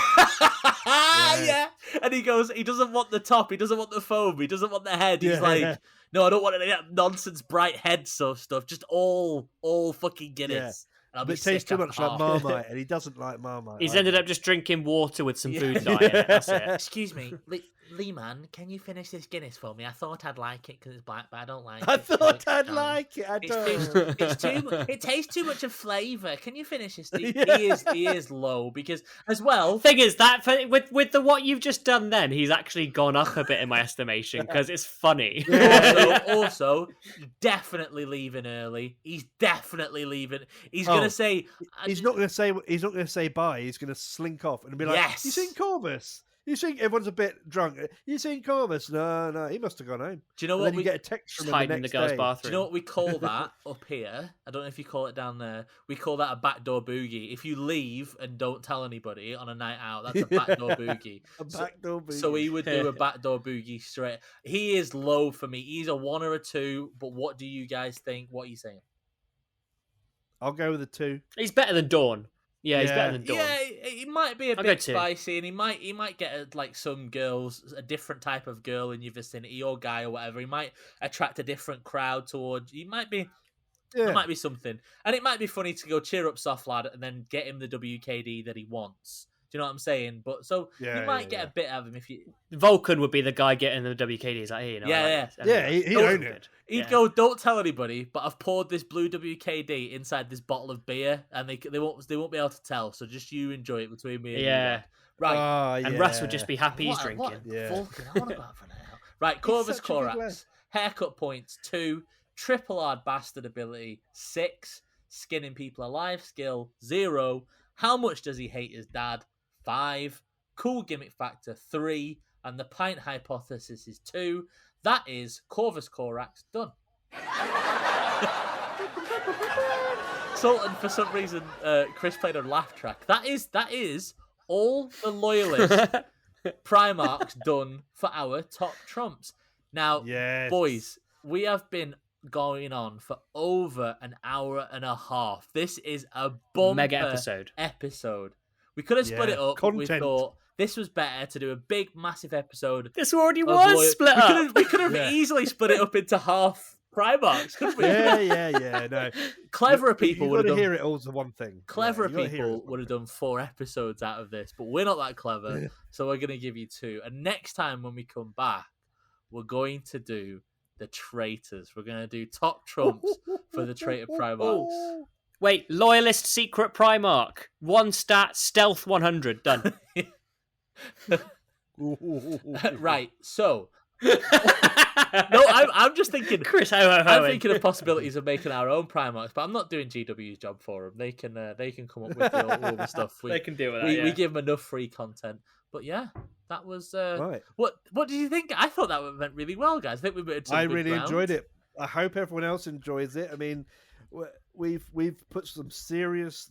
And he goes, he doesn't want the top, he doesn't want the foam, he doesn't want the head. He's like, no, I don't want any of that nonsense bright head stuff. Just all fucking Guinness. But it tastes too much like Marmite, and he doesn't like Marmite. He's ended up just drinking water with some food dye in it. That's it. Excuse me, Lee man, can you finish this Guinness for me? I thought I'd like it because it's black, but I don't like it. I thought I'd like it. I don't. It's too. It tastes too much of flavour. Can you finish this? He is low because as well. Thing is that with what you've just done, then he's actually gone up a bit in my estimation because it's funny. Also, definitely leaving early. He's definitely leaving. He's gonna say. He's not gonna say. He's not gonna say bye. He's gonna slink off and be like, "Yes, you seen Corvus? You think everyone's a bit drunk? You seen Corvus? No, he must have gone home." Do you know what we get a text from him hiding the next girls' day. bathroom? Do you know what we call that up here? I don't know if you call it down there. We call that a backdoor boogie. If you leave and don't tell anybody on a night out, that's a backdoor boogie. Backdoor boogie. So he would do a backdoor boogie straight. He is low for me. He's a 1 or a 2. But what do you guys think? What are you saying? I'll go with a 2. He's better than Dawn. Yeah, he's better than Dawn. Yeah, he might be a bit spicy, and he might get like some girls, a different type of girl in your vicinity or guy or whatever. He might attract a different crowd towards. He might be. There might be something, and it might be funny to go cheer up Soft Lad and then get him the WKD that he wants. Do you know what I'm saying? But so you might get a bit of him if you. Vulcan would be the guy getting the WKD. He's like, hey, he'd own it. He'd go, don't tell anybody, but I've poured this blue WKD inside this bottle of beer, and they won't be able to tell. So just you enjoy it between me and you. Right. And Russ would just be happy he's drinking. Vulcan, I want about for now. Right, Corvus Corax. Haircut points 2, triple hard bastard ability 6, skinning people alive skill 0, How much does he hate his dad? 5. Cool gimmick factor 3. And the pint hypothesis is 2. That is Corvus Corax done. Sultan, for some reason, Chris played a laugh track. That is all the Loyalist Primarchs done for our top trumps. Now, boys, we have been going on for over an hour and a half. This is a mega episode. We could have split it up. But we thought this was better to do a big, massive episode. This already was split up. We could have easily split it up into half Primarchs, couldn't we? Yeah. No, cleverer people would have done. Hear it all as one thing. Cleverer people would have done 4 episodes out of this, but we're not that clever, so we're going to give you 2. And next time when we come back, we're going to do the traitors. We're going to do top trumps for the traitor Primarchs. Wait, Loyalist Secret Primarch. 1 stat, stealth 100. Done. Right, so... No, I'm just thinking. Chris, I'm thinking of possibilities of making our own Primarchs, but I'm not doing GW's job for them. They can come up with all the stuff. They can deal with that. We give them enough free content. But yeah, that was right. What did you think? I thought that went really well, guys. I think we made some I good really ground. enjoyed it. I hope everyone else enjoys it. I mean, we've put some serious,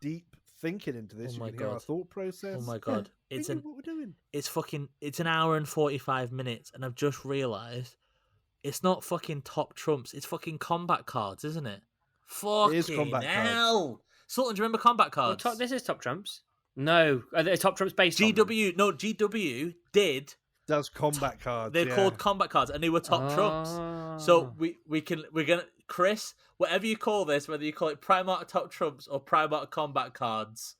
deep thinking into this. Oh my you can hear our thought process. Oh my god. What we're doing. It's an hour and 45 minutes, and I've just realised it's not fucking top trumps, it's fucking combat cards, isn't it? Fucking it is combat hell. Cards. Sultan, do you remember combat cards? Well, this is top trumps. No, are they top trumps based GW, no, GW does combat cards. They're called combat cards, and they were top trumps. So we're gonna Chris, whatever you call this, whether you call it Primarch top trumps or Primarch combat cards,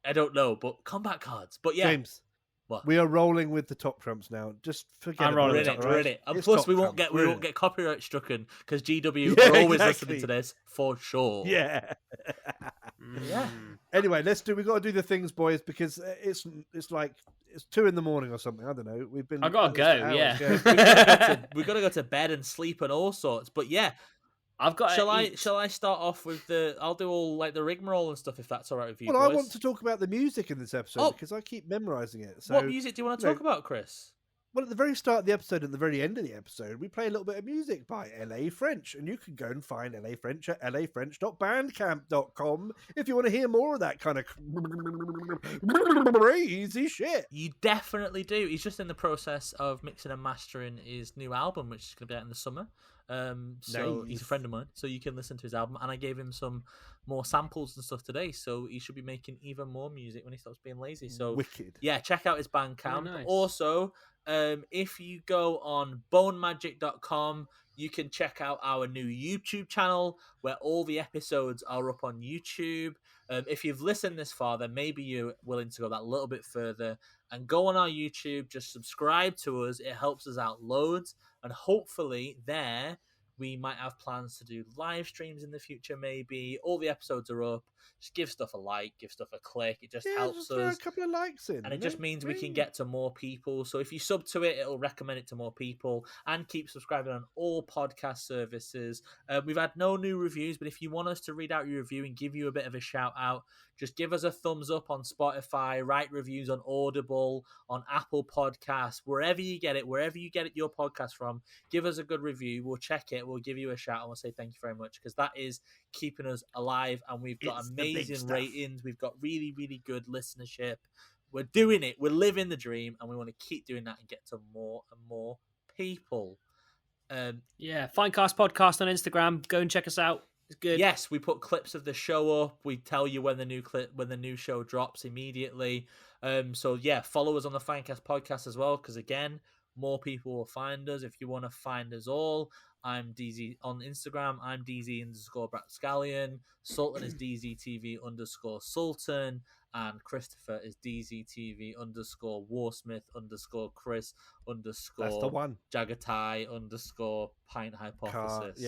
I don't know, but combat cards. But yeah, James, what? We are rolling with the top trumps now. Just forget. We're in it. And plus, we won't get copyright stricken because GW are always listening to this for sure. Yeah. Yeah. Anyway, we got to do the things, boys, because it's 2 a.m. or something. I don't know. I gotta go. Yeah. We've got to go to bed and sleep and all sorts. But yeah. Shall I start off with I'll do all the rigmarole and stuff if that's all right with you. Well, boys. I want to talk about the music in this episode because I keep memorizing it. So, what music do you want to talk about, Chris? Well, at the very start of the episode and the very end of the episode, we play a little bit of music by LA French, and you can go and find LA French at lafrench.bandcamp.com if you want to hear more of that kind of crazy shit. You definitely do. He's just in the process of mixing and mastering his new album, which is going to be out in the summer. So he's a friend of mine, so you can listen to his album, and I gave him some more samples and stuff today, so he should be making even more music when he stops being lazy. So wicked. Yeah, check out his Bandcamp. Nice. Also, if you go on bonemagic.com, you can check out our new YouTube channel where all the episodes are up on YouTube. If you've listened this far, then maybe you're willing to go that little bit further and go on our YouTube, just subscribe to us. It helps us out loads. And hopefully there we might have plans to do live streams in the future, maybe. All the episodes are up. Just give stuff a like, give stuff a click. It just helps just throw us. a couple of likes in. And it just means we can get to more people. So if you sub to it, it'll recommend it to more people. And keep subscribing on all podcast services. We've had no new reviews, but if you want us to read out your review and give you a bit of a shout out, just give us a thumbs up on Spotify, write reviews on Audible, on Apple Podcasts, wherever you get it your podcast from, give us a good review. We'll check it. We'll give you a shout and we'll say thank you very much, because that is keeping us alive, and we've got amazing ratings. We've got really, really good listenership. We're doing it. We're living the dream, and we want to keep doing that and get to more and more people. FineCast podcast on Instagram. Go and check us out. It's good. Yes, we put clips of the show up. We tell you when the new show drops immediately. So yeah, follow us on the FineCast podcast as well, because again, more people will find us. If you want to find us all, I'm DZ on Instagram. I'm DZ_Brap Sultan is DZTV_Sultan, and Christopher is DZTV_Warsmith_Chris_ That's the one. Jagatai_Pint Hypothesis.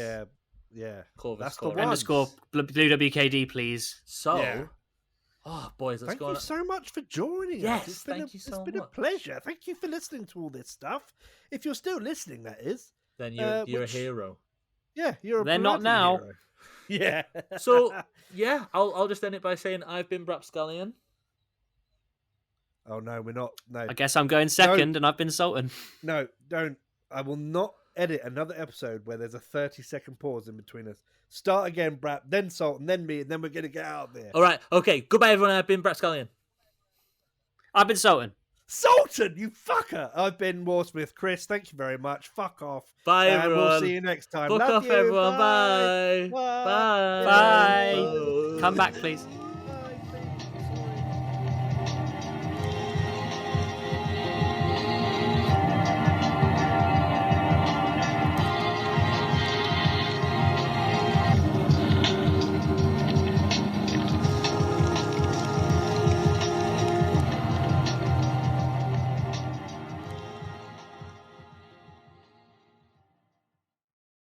Yeah. Corvus That's the Corax. one. _BlueWKD, please. So, Yeah. Oh, boys, let's Thank go you on. so much for joining Yes, us. thank you so It's been a much. pleasure. Thank you for listening to all this stuff. If you're still listening, that is. Then you're a hero. Yeah, you're a They're not bloody now. hero. Yeah. So yeah, I'll just end it by saying I've been Brap Scallion. Oh no, we're not. No. I guess I'm going second, and I've been Sultan. No, don't. I will not edit another episode where there's a 30-second pause in between us. Start again, Brap, then Sultan, then me, and then we're going to get out of there. All right. Okay. Goodbye, everyone. I've been Brap Scallion. I've been Sultan. Sultan, you fucker! I've been Warsmith. Chris, thank you very much. Fuck off. Bye, and everyone. We'll see you next time. Fuck Love off, you. everyone. Bye. Bye. Bye. Bye. Bye. Come back, please.